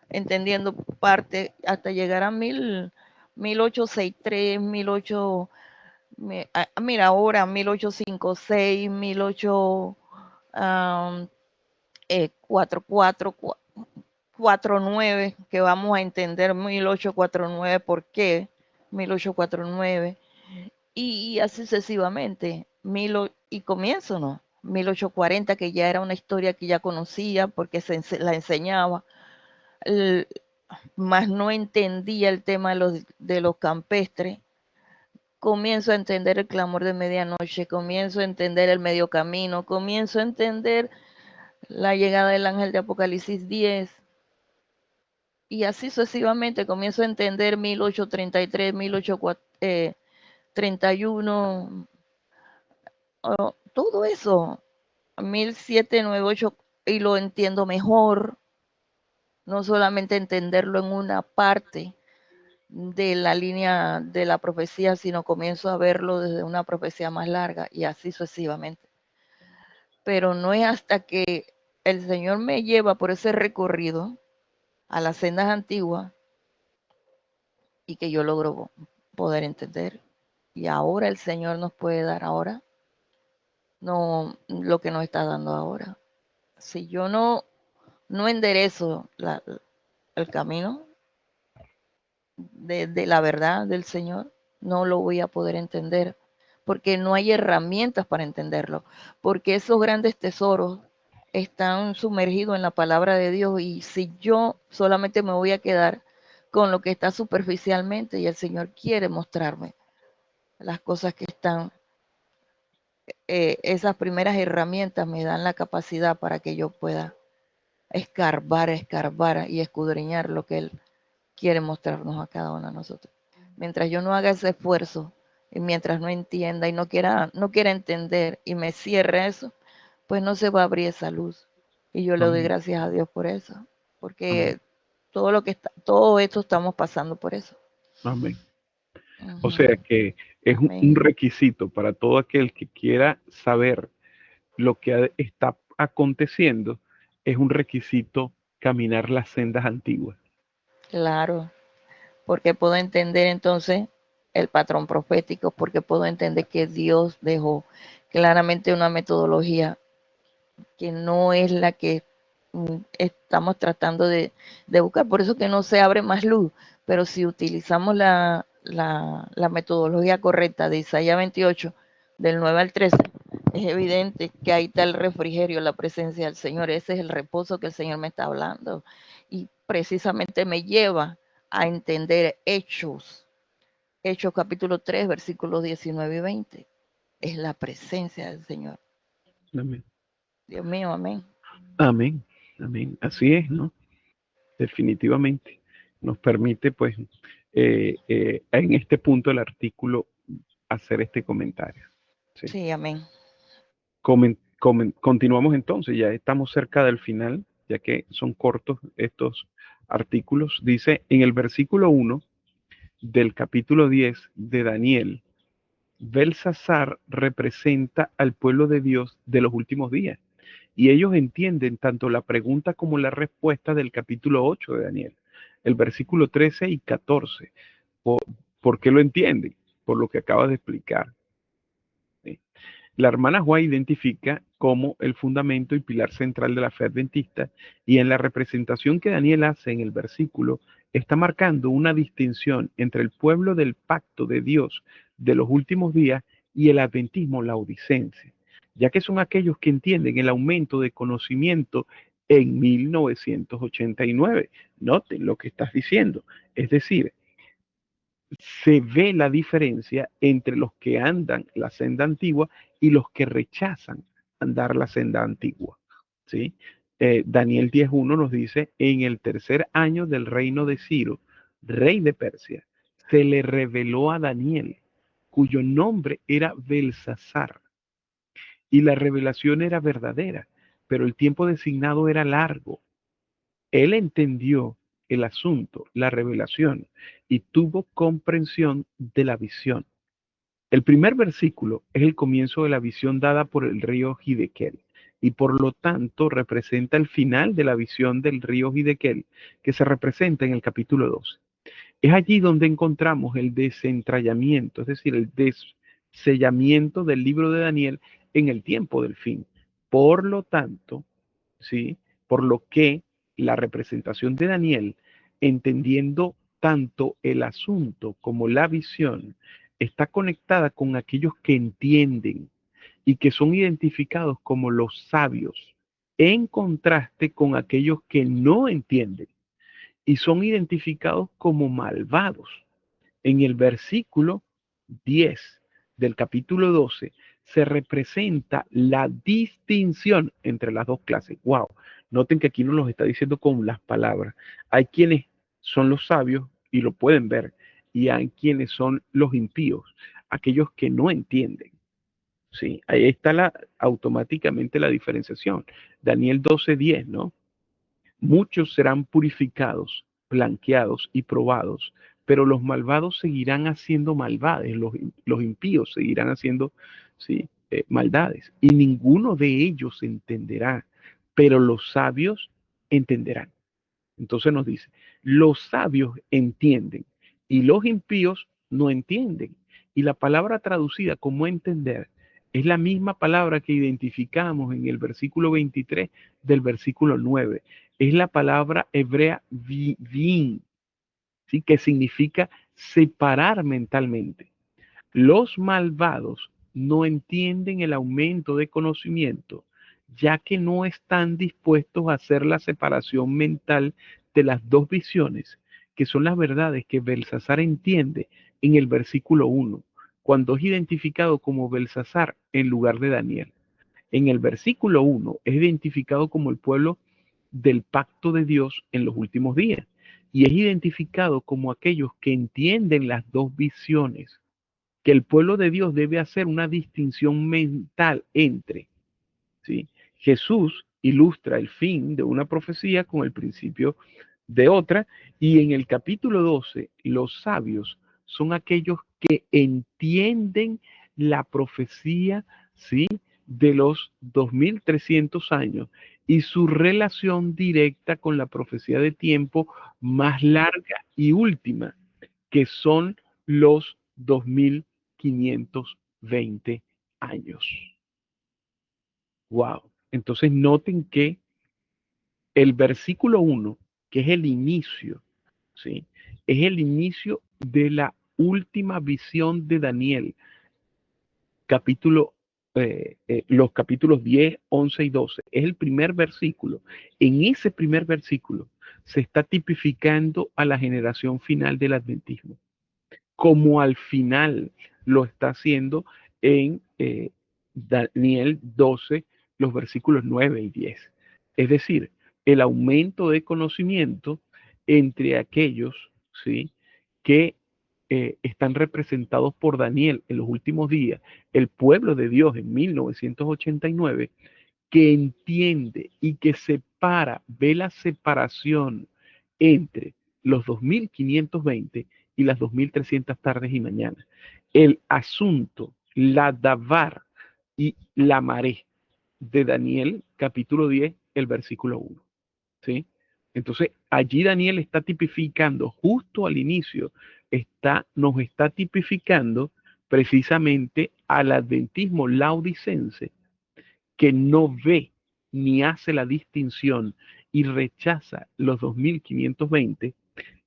entendiendo parte hasta llegar a 1863, 18, mira ahora 1856, 1844, que vamos a entender 1849, ¿por qué? 1849, y así sucesivamente. Y comienzo, ¿no? 1840, que ya era una historia que ya conocía porque la enseñaba, el, más no entendía el tema de los campestres. Comienzo a entender el clamor de medianoche, comienzo a entender el medio camino, comienzo a entender la llegada del ángel de Apocalipsis 10, y así sucesivamente comienzo a entender 1833, 1831, todo eso, 1798, y lo entiendo mejor, no solamente entenderlo en una parte de la línea de la profecía, sino comienzo a verlo desde una profecía más larga y así sucesivamente. Pero no es hasta que el Señor me lleva por ese recorrido a las sendas antiguas y que yo logro poder entender. Y ahora el Señor nos puede dar ahora, no lo que nos está dando ahora. Si yo no enderezo el camino de la verdad del Señor, no lo voy a poder entender, porque no hay herramientas para entenderlo, porque esos grandes tesoros están sumergidos en la palabra de Dios, y si yo solamente me voy a quedar con lo que está superficialmente, y el Señor quiere mostrarme las cosas que están, esas primeras herramientas me dan la capacidad para que yo pueda escarbar y escudriñar lo que Él quiere mostrarnos a cada uno de nosotros. Mientras yo no haga ese esfuerzo y mientras no entienda y no quiera entender y me cierre eso, pues no se va a abrir esa luz. Y yo le doy Amén. gracias a Dios por eso, Amén. porque todo esto estamos pasando por eso. Amén. O sea Ujú. que es un Amén. requisito para todo aquel que quiera saber lo que está aconteciendo, es un requisito caminar las sendas antiguas. Claro, porque puedo entender entonces el patrón profético, porque puedo entender que Dios dejó claramente una metodología que no es la que estamos tratando de buscar. Por eso que no se abre más luz, pero si utilizamos la metodología correcta de Isaías 28, del 9 al 13, es evidente que ahí está el refrigerio, la presencia del Señor. Ese es el reposo que el Señor me está hablando. Y precisamente me lleva a entender Hechos capítulo 3, versículos 19 y 20. Es la presencia del Señor. Amén. Dios mío, amén. Amén. Amén. Así es, ¿no? Definitivamente. Nos permite, pues, en este punto del artículo hacer este comentario. Sí. Sí, amén. Continuamos entonces, ya estamos cerca del final, ya que son cortos estos artículos. Dice en el versículo 1 del capítulo 10 de Daniel, Belsasar representa al pueblo de Dios de los últimos días. Y ellos entienden tanto la pregunta como la respuesta del capítulo 8 de Daniel, el versículo 13 y 14. ¿Por qué lo entienden? Por lo que acabas de explicar. ¿Sí? La hermana White identifica como el fundamento y pilar central de la fe adventista, y en la representación que Daniel hace en el versículo, está marcando una distinción entre el pueblo del pacto de Dios de los últimos días y el adventismo laodicense, ya que son aquellos que entienden el aumento de conocimiento en 1989. Noten lo que estás diciendo. Es decir, se ve la diferencia entre los que andan la senda antigua y los que rechazan andar la senda antigua. ¿Sí? Daniel 10.1 nos dice, en el tercer año del reino de Ciro, rey de Persia, se le reveló a Daniel, cuyo nombre era Belsasar, y la revelación era verdadera, pero el tiempo designado era largo. Él entendió el asunto, la revelación, y tuvo comprensión de la visión. El primer versículo es el comienzo de la visión dada por el río Hiddekel, y por lo tanto representa el final de la visión del río Hiddekel, que se representa en el capítulo 12. Es allí donde encontramos el desentrañamiento, es decir, el desellamiento del libro de Daniel en el tiempo del fin. Por lo tanto, ¿sí? Por lo que la representación de Daniel, entendiendo tanto el asunto como la visión, está conectada con aquellos que entienden y que son identificados como los sabios, en contraste con aquellos que no entienden y son identificados como malvados. En el versículo 10 del capítulo 12 se representa la distinción entre las dos clases. Wow, noten que aquí nos lo está diciendo con las palabras. Hay quienes son los sabios y lo pueden ver, y hay quienes son los impíos, aquellos que no entienden. Sí, ahí está automáticamente la diferenciación. Daniel 12:10, ¿no? Muchos serán purificados, blanqueados y probados, pero los malvados seguirán haciendo maldades, los impíos seguirán haciendo, sí, maldades, y ninguno de ellos entenderá, pero los sabios entenderán. Entonces nos dice, los sabios entienden y los impíos no entienden. Y la palabra traducida como entender es la misma palabra que identificamos en el versículo 23 del versículo 9. Es la palabra hebrea vin, ¿sí? Que significa separar mentalmente. Los malvados no entienden el aumento de conocimiento, ya que no están dispuestos a hacer la separación mental de las dos visiones, que son las verdades que Belsasar entiende en el versículo 1, cuando es identificado como Belsasar en lugar de Daniel. En el versículo 1 es identificado como el pueblo del pacto de Dios en los últimos días, y es identificado como aquellos que entienden las dos visiones, que el pueblo de Dios debe hacer una distinción mental entre, ¿sí? Jesús ilustra el fin de una profecía con el principio de otra, y en el capítulo 12, los sabios son aquellos que entienden la profecía, ¿sí? De los 2300 años y su relación directa con la profecía de tiempo más larga y última. que son los 2520 años. Wow. Entonces noten que el versículo 1, que es el inicio, ¿sí? Es el inicio de la última visión de Daniel, los capítulos 10, 11 y 12. Es el primer versículo. En ese primer versículo se está tipificando a la generación final del adventismo, como al final lo está haciendo en Daniel 12, los versículos 9 y 10. Es decir, el aumento de conocimiento entre aquellos, ¿sí?, que están representados por Daniel en los últimos días, el pueblo de Dios en 1989, que entiende y que separa, ve la separación entre los 2520 y las 2300 tardes y mañanas. El asunto, la davar y la maré de Daniel, capítulo 10, el versículo 1. ¿Sí? Entonces, allí Daniel está tipificando, justo al inicio, nos está tipificando precisamente al adventismo laodicense, que no ve ni hace la distinción y rechaza los 2520,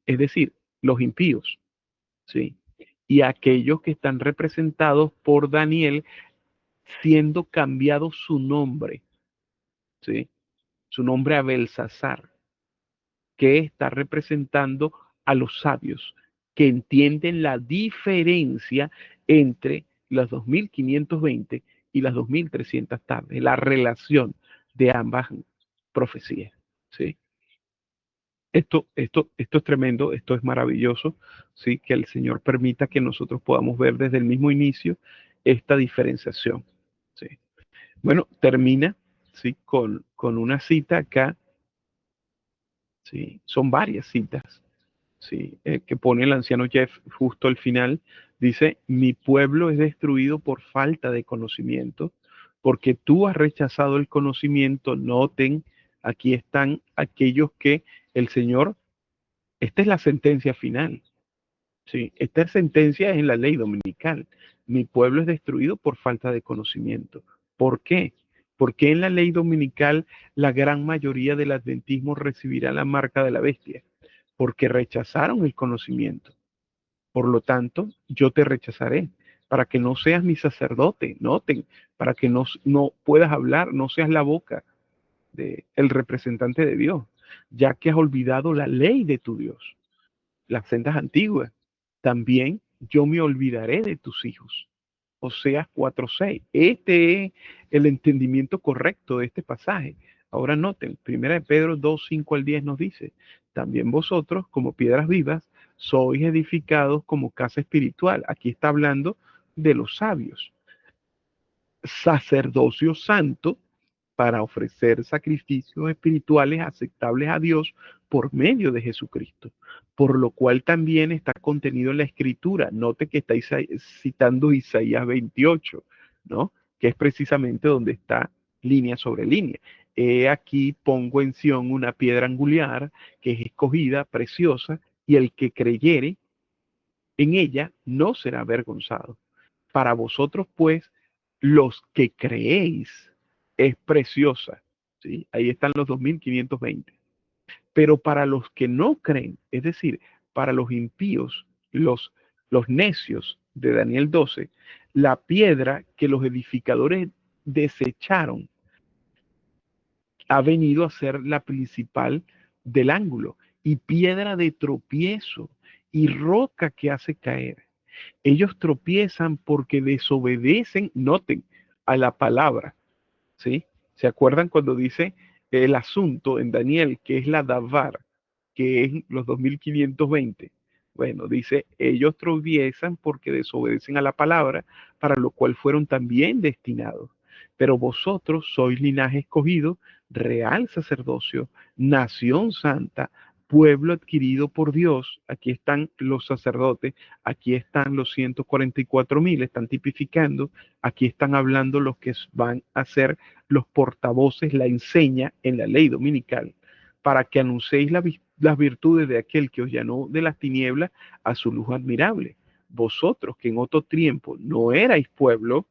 es decir, los impíos, ¿sí? Y aquellos que están representados por Daniel, siendo cambiado su nombre, ¿sí? Su nombre a Belsasar, que está representando a los sabios, que entienden la diferencia entre las 2520 y las 2300 tardes, la relación de ambas profecías, ¿sí? Esto es tremendo, esto es maravilloso, ¿sí? Que el Señor permita que nosotros podamos ver desde el mismo inicio esta diferenciación, ¿sí? Bueno, termina, ¿sí?, con una cita acá, ¿sí? Son varias citas, ¿sí?, que pone el anciano Jeff justo al final. Dice: mi pueblo es destruido por falta de conocimiento, porque tú has rechazado el conocimiento. Noten, aquí están aquellos que el Señor, esta es la sentencia final, ¿sí? Esta sentencia es en la ley dominical. Mi pueblo es destruido por falta de conocimiento. ¿Por qué? Porque en la ley dominical la gran mayoría del adventismo recibirá la marca de la bestia, porque rechazaron el conocimiento. Por lo tanto, yo te rechazaré para que no seas mi sacerdote. Noten, para que no puedas hablar, no seas la boca del representante de Dios, ya que has olvidado la ley de tu Dios, las sendas antiguas. También yo me olvidaré de tus hijos. Oseas 4:6. Este es el entendimiento correcto de este pasaje. Ahora noten, 1 Pedro 2:5-10 nos dice: también vosotros, como piedras vivas, sois edificados como casa espiritual. Aquí está hablando de los sabios. Sacerdocio santo, para ofrecer sacrificios espirituales aceptables a Dios por medio de Jesucristo, por lo cual también está contenido en la Escritura. Note que está citando Isaías 28, ¿no?, que es precisamente donde está línea sobre línea. Aquí pongo en Sión una piedra angular que es escogida, preciosa, y el que creyere en ella no será avergonzado. Para vosotros, pues, los que creéis, es preciosa, ¿sí? Ahí están los 2520. Pero para los que no creen, es decir, para los impíos, los necios de Daniel 12, la piedra que los edificadores desecharon ha venido a ser la principal del ángulo, y piedra de tropiezo y roca que hace caer. Ellos tropiezan porque desobedecen, noten, a la palabra, ¿sí? ¿Se acuerdan cuando dice el asunto en Daniel, que es la davar, que es los 2520? Bueno, dice, ellos tropiezan porque desobedecen a la palabra, para lo cual fueron también destinados. Pero vosotros sois linaje escogido, real sacerdocio, nación santa, pueblo adquirido por Dios. Aquí están los sacerdotes, aquí están los 144,000, están tipificando, aquí están hablando los que van a ser los portavoces, la enseña en la ley dominical, para que anunciéis las virtudes de aquel que os llamó de las tinieblas a su luz admirable. Vosotros que en otro tiempo no erais pueblo,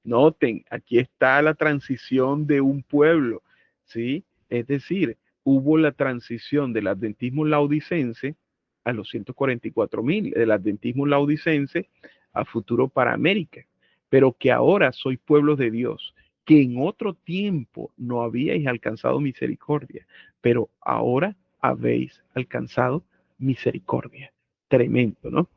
noten, aquí está la transición de un pueblo, ¿sí? Es decir, hubo la transición del adventismo laodicense a los 144.000, del adventismo laodicense a futuro para América, pero que ahora sois pueblos de Dios, que en otro tiempo no habíais alcanzado misericordia, pero ahora habéis alcanzado misericordia. Tremendo, ¿no?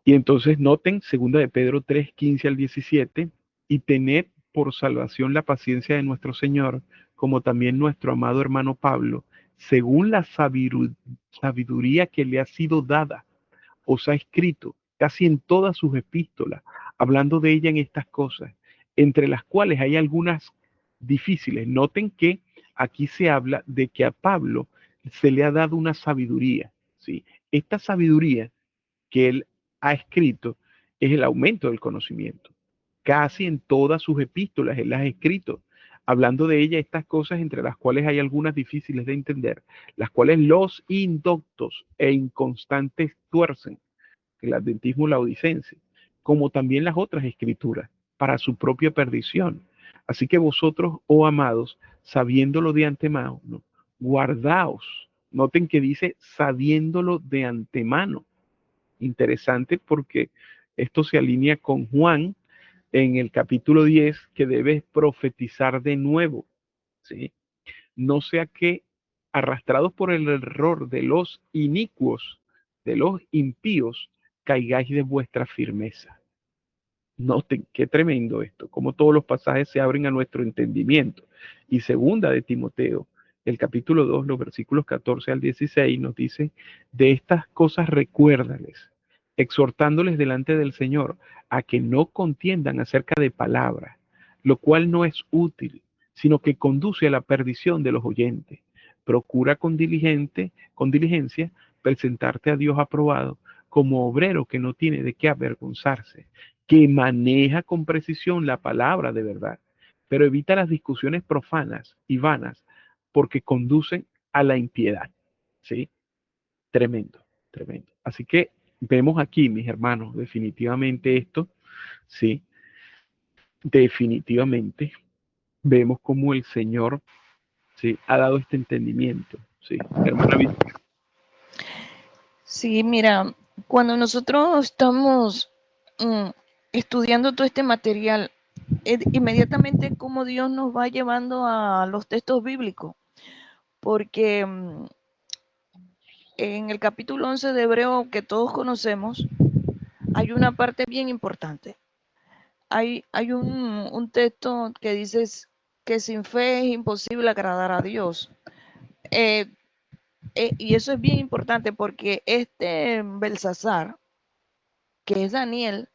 Y entonces noten, segunda de Pedro 3, 15 al 17, y tened por salvación la paciencia de nuestro Señor, como también nuestro amado hermano Pablo, según la sabiduría que le ha sido dada, os ha escrito casi en todas sus epístolas, hablando de ella en estas cosas, entre las cuales hay algunas difíciles. Noten que aquí se habla de que a Pablo se le ha dado una sabiduría, ¿sí? Esta sabiduría que él ha escrito es el aumento del conocimiento. Casi en todas sus epístolas él las ha escrito, hablando de ella estas cosas entre las cuales hay algunas difíciles de entender, las cuales los indoctos e inconstantes tuercen, el adventismo laodicense, como también las otras escrituras, para su propia perdición. Así que vosotros, oh amados, sabiéndolo de antemano, ¿no? Guardaos. Noten que dice sabiéndolo de antemano. Interesante porque esto se alinea con Juan en el capítulo 10, que debes profetizar de nuevo, ¿sí? No sea que arrastrados por el error de los inicuos, de los impíos, caigáis de vuestra firmeza. Noten qué tremendo esto, como todos los pasajes se abren a nuestro entendimiento. Y segunda de Timoteo, el capítulo 2, los versículos 14 al 16, nos dice, de estas cosas recuérdales, exhortándoles delante del Señor a que no contiendan acerca de palabras, lo cual no es útil, sino que conduce a la perdición de los oyentes. Procura con diligencia, presentarte a Dios aprobado, como obrero que no tiene de qué avergonzarse, que maneja con precisión la palabra de verdad, pero evita las discusiones profanas y vanas porque conducen a la impiedad. ¿Sí? Tremendo, tremendo. Así que vemos aquí, mis hermanos, definitivamente esto, ¿sí? Definitivamente vemos cómo el Señor, ¿sí?, ha dado este entendimiento. ¿Sí? Hermana Victoria. Sí, mira, cuando nosotros estamos estudiando todo este material, inmediatamente cómo Dios nos va llevando a los textos bíblicos, porque en el capítulo 11 de Hebreo que todos conocemos, hay una parte bien importante. Hay un texto que dice que sin fe es imposible agradar a Dios. Y eso es bien importante porque este Belsasar, que es Daniel,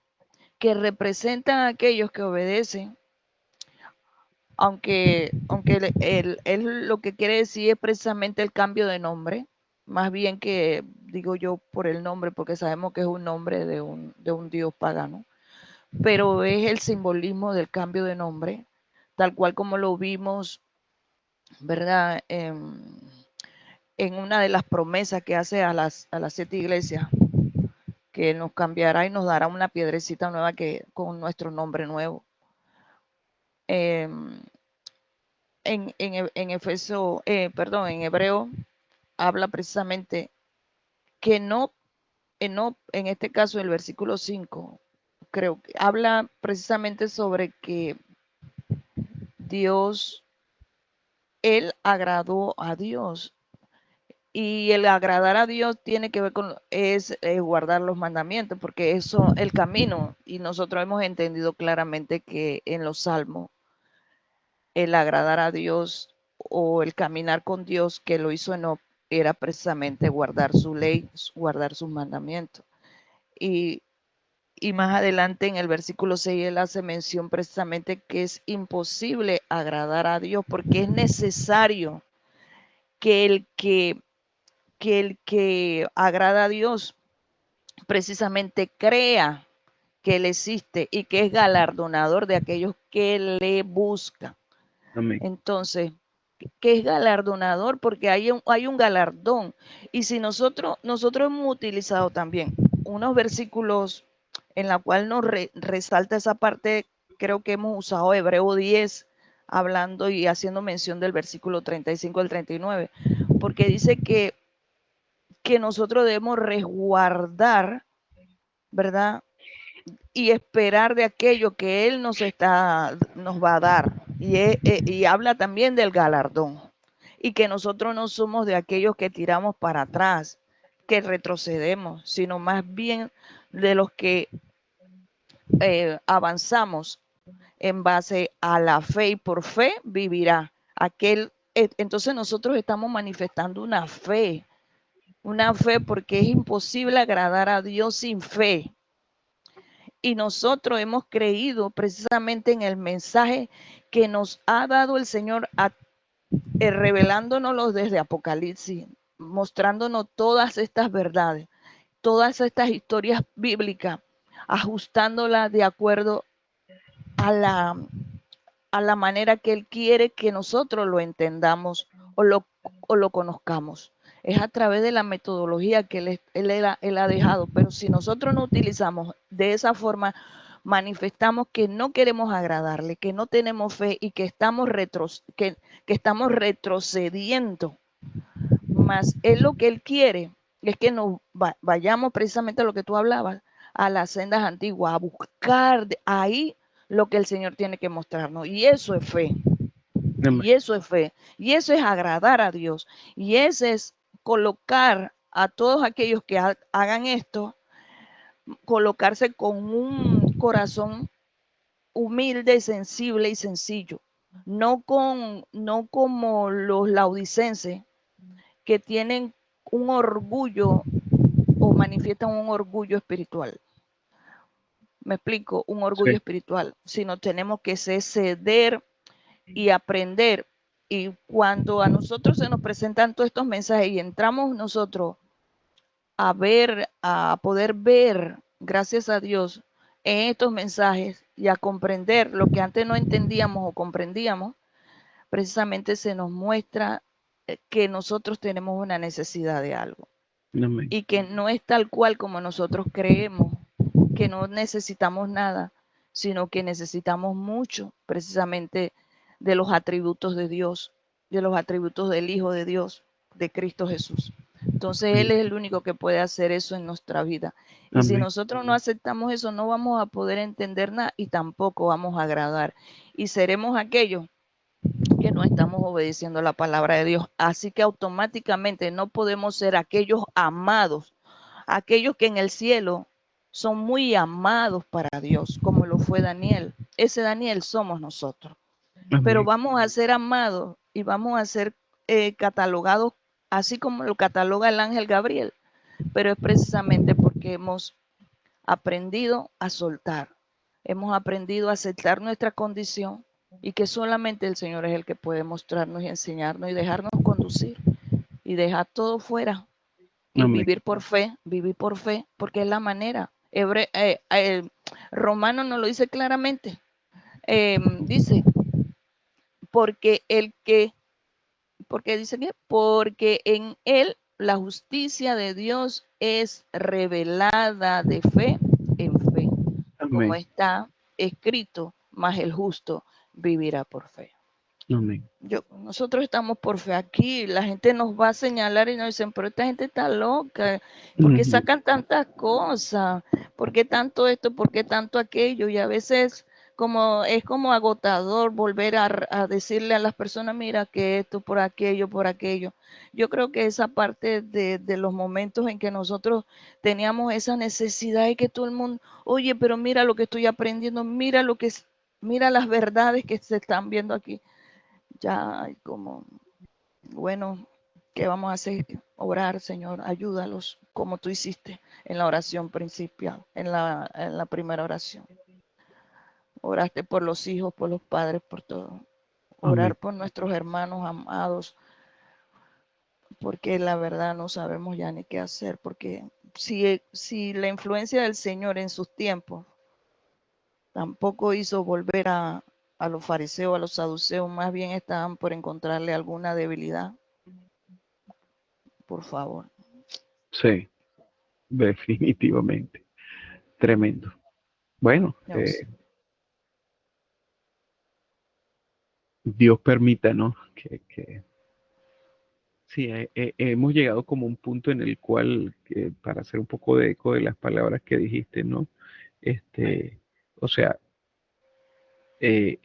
que representa a aquellos que obedecen, aunque él lo que quiere decir es precisamente el cambio de nombre, más bien que digo yo por el nombre, porque sabemos que es un nombre de un dios pagano, pero es el simbolismo del cambio de nombre, tal cual como lo vimos, ¿verdad? En una de las promesas que hace a las 7 iglesias, que nos cambiará y nos dará una piedrecita nueva con nuestro nombre nuevo. En Hebreo habla precisamente que en este caso el versículo 5, creo que habla precisamente sobre que él agradó a Dios. Y el agradar a Dios tiene que ver con guardar los mandamientos, porque eso el camino, y nosotros hemos entendido claramente que en los salmos el agradar a Dios o el caminar con Dios que lo hizo Enoc era precisamente guardar su ley, guardar sus mandamientos. Y, y más adelante en el versículo 6 él hace mención precisamente que es imposible agradar a Dios porque es necesario que el que agrada a Dios precisamente crea que Él existe y que es galardonador de aquellos que le buscan. Amén. Entonces, que es galardonador, porque hay un galardón. Y si nosotros hemos utilizado también unos versículos en la cual nos resalta esa parte, creo que hemos usado Hebreo 10, hablando y haciendo mención del versículo 35 al 39, porque dice que nosotros debemos resguardar, ¿verdad? Y esperar de aquello que Él nos va a dar. Y habla también del galardón. Y que nosotros no somos de aquellos que tiramos para atrás, que retrocedemos, sino más bien de los que avanzamos en base a la fe, y por fe vivirá. Entonces nosotros estamos manifestando una fe porque es imposible agradar a Dios sin fe. Y nosotros hemos creído precisamente en el mensaje que nos ha dado el Señor, revelándonoslo desde Apocalipsis, mostrándonos todas estas verdades, todas estas historias bíblicas, ajustándolas de acuerdo a la manera que Él quiere que nosotros lo entendamos o lo conozcamos. Es a través de la metodología que él ha dejado, pero si nosotros no utilizamos de esa forma, manifestamos que no queremos agradarle, que no tenemos fe y que estamos retrocediendo. Más es lo que Él quiere, es que nos vayamos precisamente a lo que tú hablabas, a las sendas antiguas, a buscar ahí lo que el Señor tiene que mostrarnos. Y eso es fe. Y eso es fe. Y eso es agradar a Dios. Y ese es colocar a todos aquellos que hagan esto, colocarse con un corazón humilde, sensible y sencillo. No como los laodicenses que tienen un orgullo o manifiestan un orgullo espiritual. Me explico, un orgullo espiritual, sino tenemos que ceder y aprender. Y cuando a nosotros se nos presentan todos estos mensajes y entramos nosotros a poder ver, gracias a Dios, en estos mensajes y a comprender lo que antes no entendíamos o comprendíamos, precisamente se nos muestra que nosotros tenemos una necesidad de algo. Amén. Y que no es tal cual como nosotros creemos, que no necesitamos nada, sino que necesitamos mucho precisamente de los atributos de Dios, de los atributos del Hijo de Dios, de Cristo Jesús. Entonces Él es el único que puede hacer eso en nuestra vida. Y Amén. si nosotros no aceptamos eso, no vamos a poder entender nada y tampoco vamos a agradar. Y seremos aquellos que no estamos obedeciendo la palabra de Dios. Así que automáticamente no podemos ser aquellos amados, aquellos que en el cielo son muy amados para Dios, como lo fue Daniel. Ese Daniel somos nosotros. Amén. Pero vamos a ser amados y vamos a ser catalogados así como lo cataloga el ángel Gabriel. Pero es precisamente porque hemos aprendido a soltar, hemos aprendido a aceptar nuestra condición y que solamente el Señor es el que puede mostrarnos y enseñarnos y dejarnos conducir y dejar todo fuera y Amén. vivir por fe, porque es la manera. Romano nos lo dice claramente. Dice, porque dice que, porque en él la justicia de Dios es revelada de fe en fe, como Amén. está escrito, mas el justo vivirá por fe. Amén. Nosotros estamos por fe aquí, la gente nos va a señalar y nos dicen, pero esta gente está loca, ¿por qué sacan tantas cosas? ¿Por qué tanto esto? ¿Por qué tanto aquello? Y a veces es como agotador volver a decirle a las personas, mira que esto, por aquello, por aquello. Yo creo que esa parte de los momentos en que nosotros teníamos esa necesidad y que todo el mundo, oye, pero mira lo que estoy aprendiendo, mira las verdades que se están viendo aquí. Ya hay como, bueno, ¿qué vamos a hacer? Orar, Señor, ayúdalos, como tú hiciste en la oración principal, en la primera oración. Oraste por los hijos, por los padres, por todo. Orar Amén. por nuestros hermanos amados, porque la verdad no sabemos ya ni qué hacer, porque si la influencia del Señor en sus tiempos tampoco hizo volver a a los fariseos, a los saduceos, más bien estaban por encontrarle alguna debilidad. Por favor. Sí, definitivamente. Tremendo. Bueno, Dios permita, ¿no? Sí, hemos llegado como a un punto en el cual, para hacer un poco de eco de las palabras que dijiste, ¿no? O sea, eh,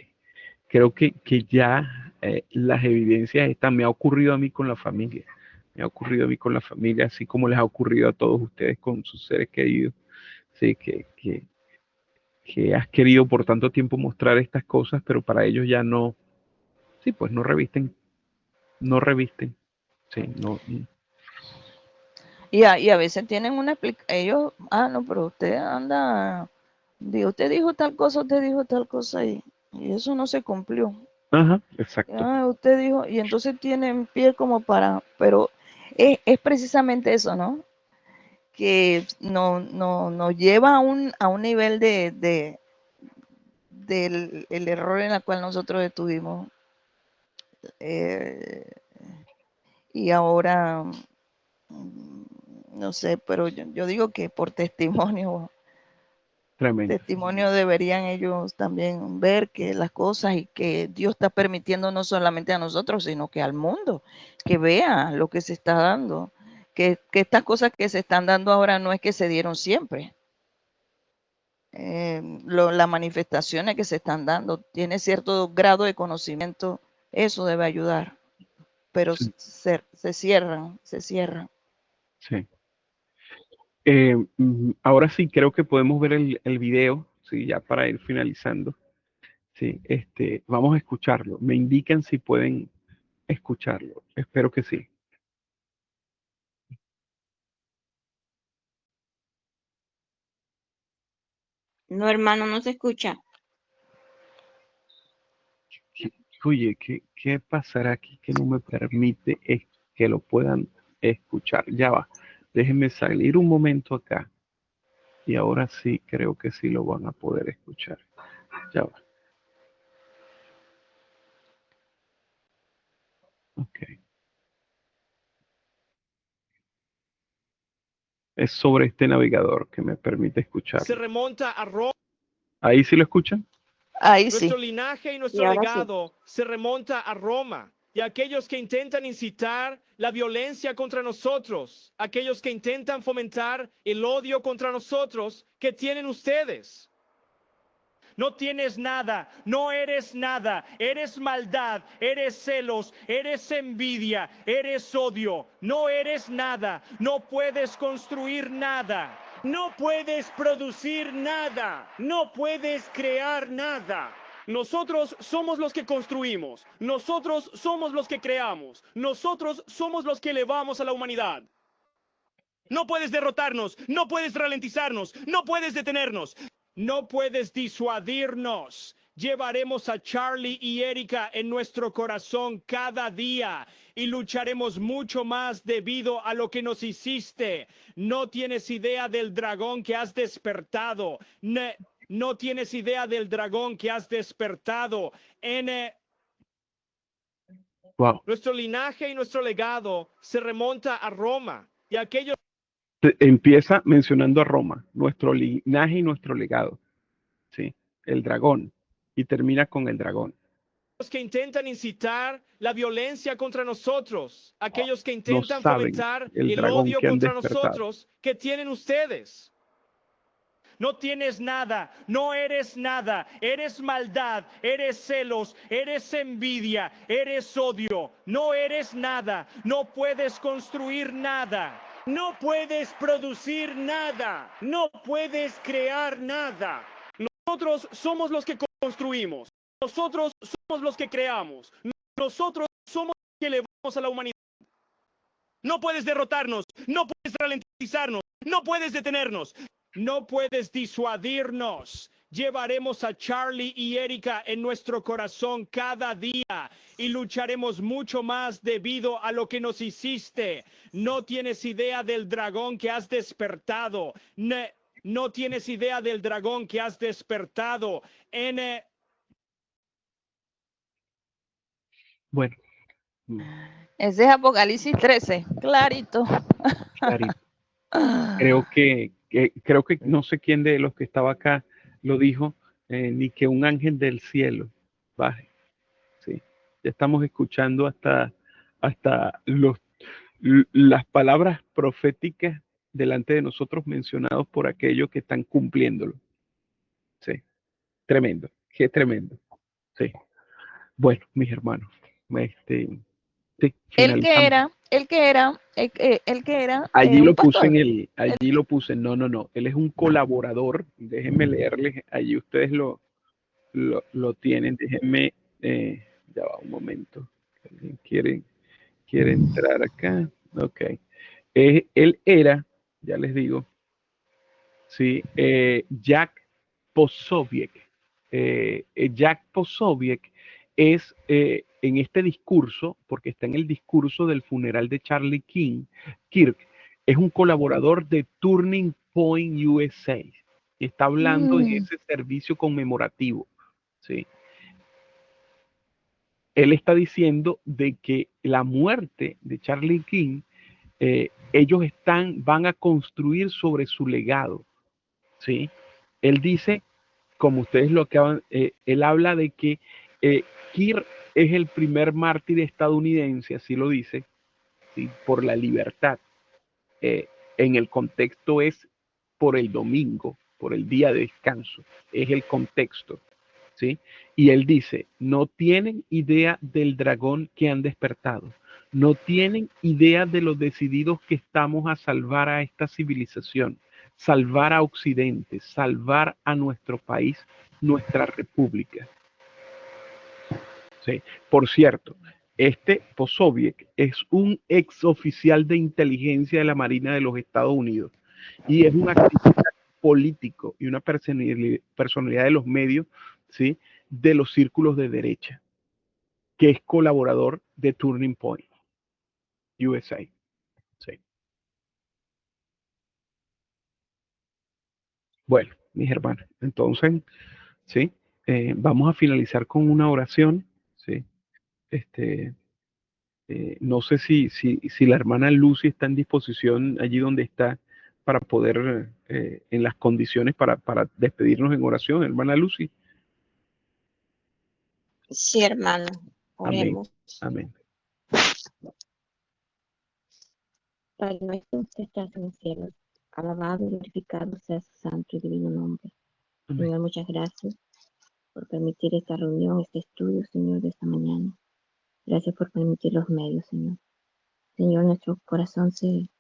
creo que ya las evidencias están, me ha ocurrido a mí con la familia, me ha ocurrido a mí con la familia, así como les ha ocurrido a todos ustedes con sus seres queridos, sí, que has querido por tanto tiempo mostrar estas cosas, pero para ellos ya no, sí, pues no revisten, sí, no, Y a veces tienen una ellos, no, pero usted anda, usted dijo tal cosa, usted dijo tal cosa y eso no se cumplió. ajá, exacto, Usted dijo, y entonces tienen pie como para, pero es precisamente eso, ¿no? Que nos lleva a un nivel del el error en el cual nosotros estuvimos. Y ahora, no sé, pero yo digo que por tremendo, testimonio deberían ellos también ver que las cosas y que Dios está permitiendo no solamente a nosotros, sino que al mundo, que vea lo que se está dando, que estas cosas que se están dando ahora no es que se dieron siempre. Las manifestaciones que se están dando, tiene cierto grado de conocimiento, eso debe ayudar, pero sí, se cierran, se cierran. sí. Ahora sí creo que podemos ver el video, sí, ya para ir finalizando. Sí, vamos a escucharlo. Me indican si pueden escucharlo. Espero que sí. No, hermano, no se escucha. Oye, ¿qué pasará aquí que no me permite que lo puedan escuchar? Ya va. Déjenme salir un momento acá. Y ahora sí, creo que sí lo van a poder escuchar. Ya va. Ok. Es sobre este navegador que me permite Se escucharlo. remonta a Roma. ¿Ahí sí lo escuchan? Ahí Nuestro sí. linaje y Y nuestro ahora sí. legado se remonta a Roma. Y aquellos que intentan incitar la violencia contra nosotros, aquellos que intentan fomentar el odio contra nosotros, ¿qué tienen ustedes? No tienes nada, no eres nada, eres maldad, eres celos, eres envidia, eres odio, no eres nada, no puedes construir nada. No puedes producir nada, no puedes crear nada. Nosotros somos los que construimos, nosotros somos los que creamos, nosotros somos los que elevamos a la humanidad. No puedes derrotarnos, no puedes ralentizarnos, no puedes detenernos, no puedes disuadirnos. Llevaremos a Charlie y Erika en nuestro corazón cada día y lucharemos mucho más debido a lo que nos hiciste. No tienes idea del dragón que has despertado. No tienes idea del dragón que has despertado. Wow. Nuestro linaje y nuestro legado se remonta a Roma y aquellos Empieza mencionando a Roma, nuestro linaje y nuestro legado. Sí, el dragón. Y termina con el dragón. que intentan incitar la violencia contra nosotros, aquellos que No intentan saben fomentar el el dragón odio que han contra despertado. nosotros, ¿qué tienen ustedes? No tienes nada, no eres nada, eres maldad, eres celos, eres envidia, eres odio, no eres nada, no puedes construir nada, no puedes producir nada, no puedes crear nada. Nosotros somos los que construimos, nosotros somos los que creamos, nosotros somos los que elevamos a la humanidad. No puedes derrotarnos, no puedes ralentizarnos, no puedes detenernos, no puedes disuadirnos. Llevaremos a Charlie y Erika en nuestro corazón cada día y lucharemos mucho más debido a lo que nos hiciste. No tienes idea del dragón que has despertado. No tienes idea del dragón que has despertado. Bueno, mm, Ese es Apocalipsis 13, clarito. clarito. Creo que no sé quién de los que estaba acá lo dijo, ni que un ángel del cielo baje. Sí, ya estamos escuchando hasta las palabras proféticas delante de nosotros mencionados por aquellos que están cumpliéndolo. Sí, tremendo, qué tremendo. Sí, bueno, mis hermanos, este, sí, El que finalizamos. era, el que era, el que era Allí un lo puse pastor. allí lo puse, no, él es un colaborador, déjenme leerles, allí ustedes lo tienen, déjenme, ya va un momento, ¿alguien quiere entrar acá? Ok, él era, ya les digo, sí, Jack Posobiec. Jack Posobiec es en este discurso, porque está en el discurso del funeral de Charlie Kirk, es un colaborador de Turning Point USA. Está hablando en ese servicio conmemorativo. ¿Sí? Él está diciendo de que la muerte de Charlie King, ellos van a construir sobre su legado. ¿Sí? Él dice, como ustedes lo acaban, él habla de que Kirk es el primer mártir estadounidense, así lo dice, ¿sí? Por la libertad. En el contexto es por el domingo, por el día de descanso, es el contexto. ¿Sí? Y él dice, no tienen idea del dragón que han despertado, no tienen idea de lo decididos que estamos a salvar a esta civilización, salvar a Occidente, salvar a nuestro país, nuestra república. ¿Sí? Por cierto, este Posobiec es un ex oficial de inteligencia de la Marina de los Estados Unidos y es un activista político y una personalidad de los medios, ¿sí? De los círculos de derecha, que es colaborador de Turning Point USA. ¿Sí? Bueno, mis hermanos, entonces, ¿sí? Vamos a finalizar con una oración, ¿sí? Este, no sé si la hermana Lucy está en disposición allí donde está para poder, en las condiciones para despedirnos en oración, hermana Lucy. Sí, hermano, Amén, oremos. amén. Padre nuestro que estás en el cielo, alabado y glorificado sea su santo y divino nombre. Amén. Señor, muchas gracias por permitir esta reunión, este estudio, Señor, de esta mañana. Gracias por permitir los medios, Señor. Señor, nuestro corazón se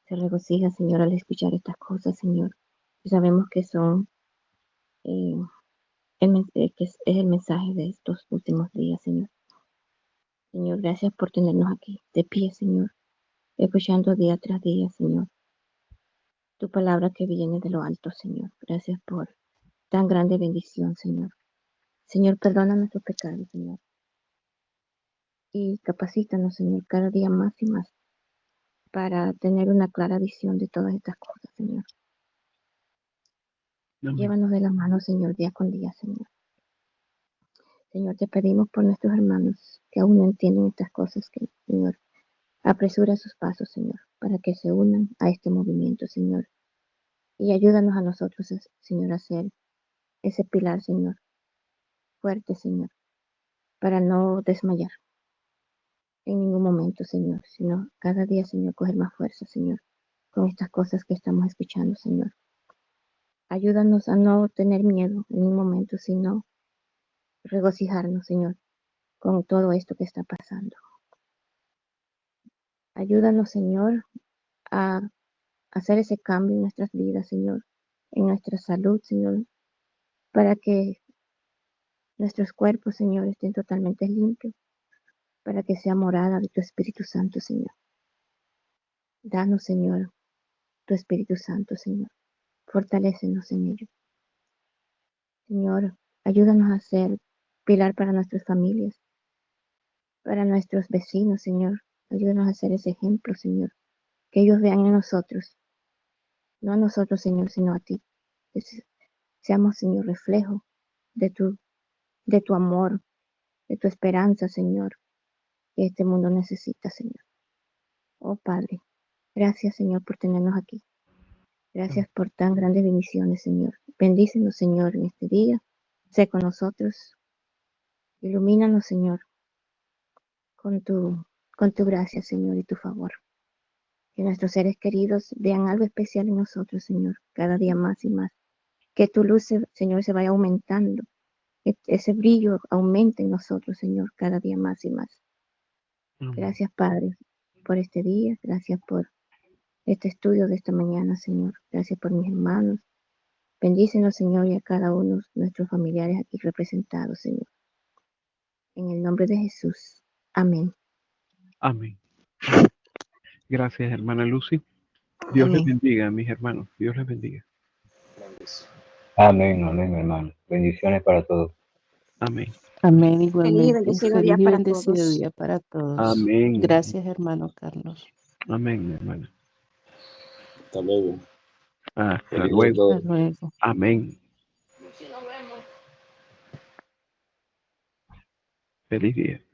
regocija, Señor, al escuchar estas cosas, Señor. Y sabemos que son que es el mensaje de estos últimos días, Señor. Señor, gracias por tenernos aquí, de pie, Señor, escuchando día tras día, Señor, tu palabra que viene de lo alto, Señor. Gracias por tan grande bendición, Señor. Señor, perdona nuestros pecados, Señor. Y capacítanos, Señor, cada día más y más para tener una clara visión de todas estas cosas, Señor. Amén. Llévanos de la mano, Señor, día con día, Señor. Señor, te pedimos por nuestros hermanos que aún no entienden estas cosas, que, Señor, apresura sus pasos, Señor, para que se unan a este movimiento, Señor. Y ayúdanos a nosotros, Señor, a ser ese pilar, Señor, fuerte, Señor, para no desmayar en ningún momento, Señor, sino cada día, Señor, coger más fuerza, Señor, con estas cosas que estamos escuchando, Señor. Ayúdanos a no tener miedo en ningún momento, sino regocijarnos, Señor, con todo esto que está pasando. Ayúdanos, Señor, a hacer ese cambio en nuestras vidas, Señor, en nuestra salud, Señor, para que nuestros cuerpos, Señor, estén totalmente limpios, para que sea morada de tu Espíritu Santo, Señor. Danos, Señor, tu Espíritu Santo, Señor. Fortalécenos en ello. Señor, ayúdanos a ser pilar para nuestras familias, para nuestros vecinos, Señor. Ayúdanos a ser ese ejemplo, Señor. Que ellos vean en nosotros, no a nosotros, Señor, sino a ti. Que seamos, Señor, reflejo de tu amor, de tu esperanza, Señor, que este mundo necesita, Señor. Oh Padre, gracias, Señor, por tenernos aquí. Gracias por tan grandes bendiciones, Señor. Bendícenos, Señor, en este día. Sé con nosotros. Ilumínanos, Señor, con tu gracia, Señor, y tu favor. Que nuestros seres queridos vean algo especial en nosotros, Señor, cada día más y más. Que tu luz, Señor, se vaya aumentando. Que ese brillo aumente en nosotros, Señor, cada día más y más. Gracias, Padre, por este día. Gracias por este estudio de esta mañana, Señor. Gracias por mis hermanos. Bendícenos, Señor, y a cada uno de nuestros familiares aquí representados, Señor. En el nombre de Jesús. Amén. Amén. Gracias, hermana Lucy. Dios les Amén. bendiga, mis hermanos. Dios les bendiga. Amén, amén, hermano. Bendiciones para todos. Amén. Amén, Feliz y igualmente. bendecido Feliz día y para bendecido todos. día para todos. Amén. Gracias, hermano Carlos. Amén, mi hermana. Hasta luego. Hasta Feliz día a luego. todos. Hasta luego. Amén. Sí, nos vemos. Feliz día.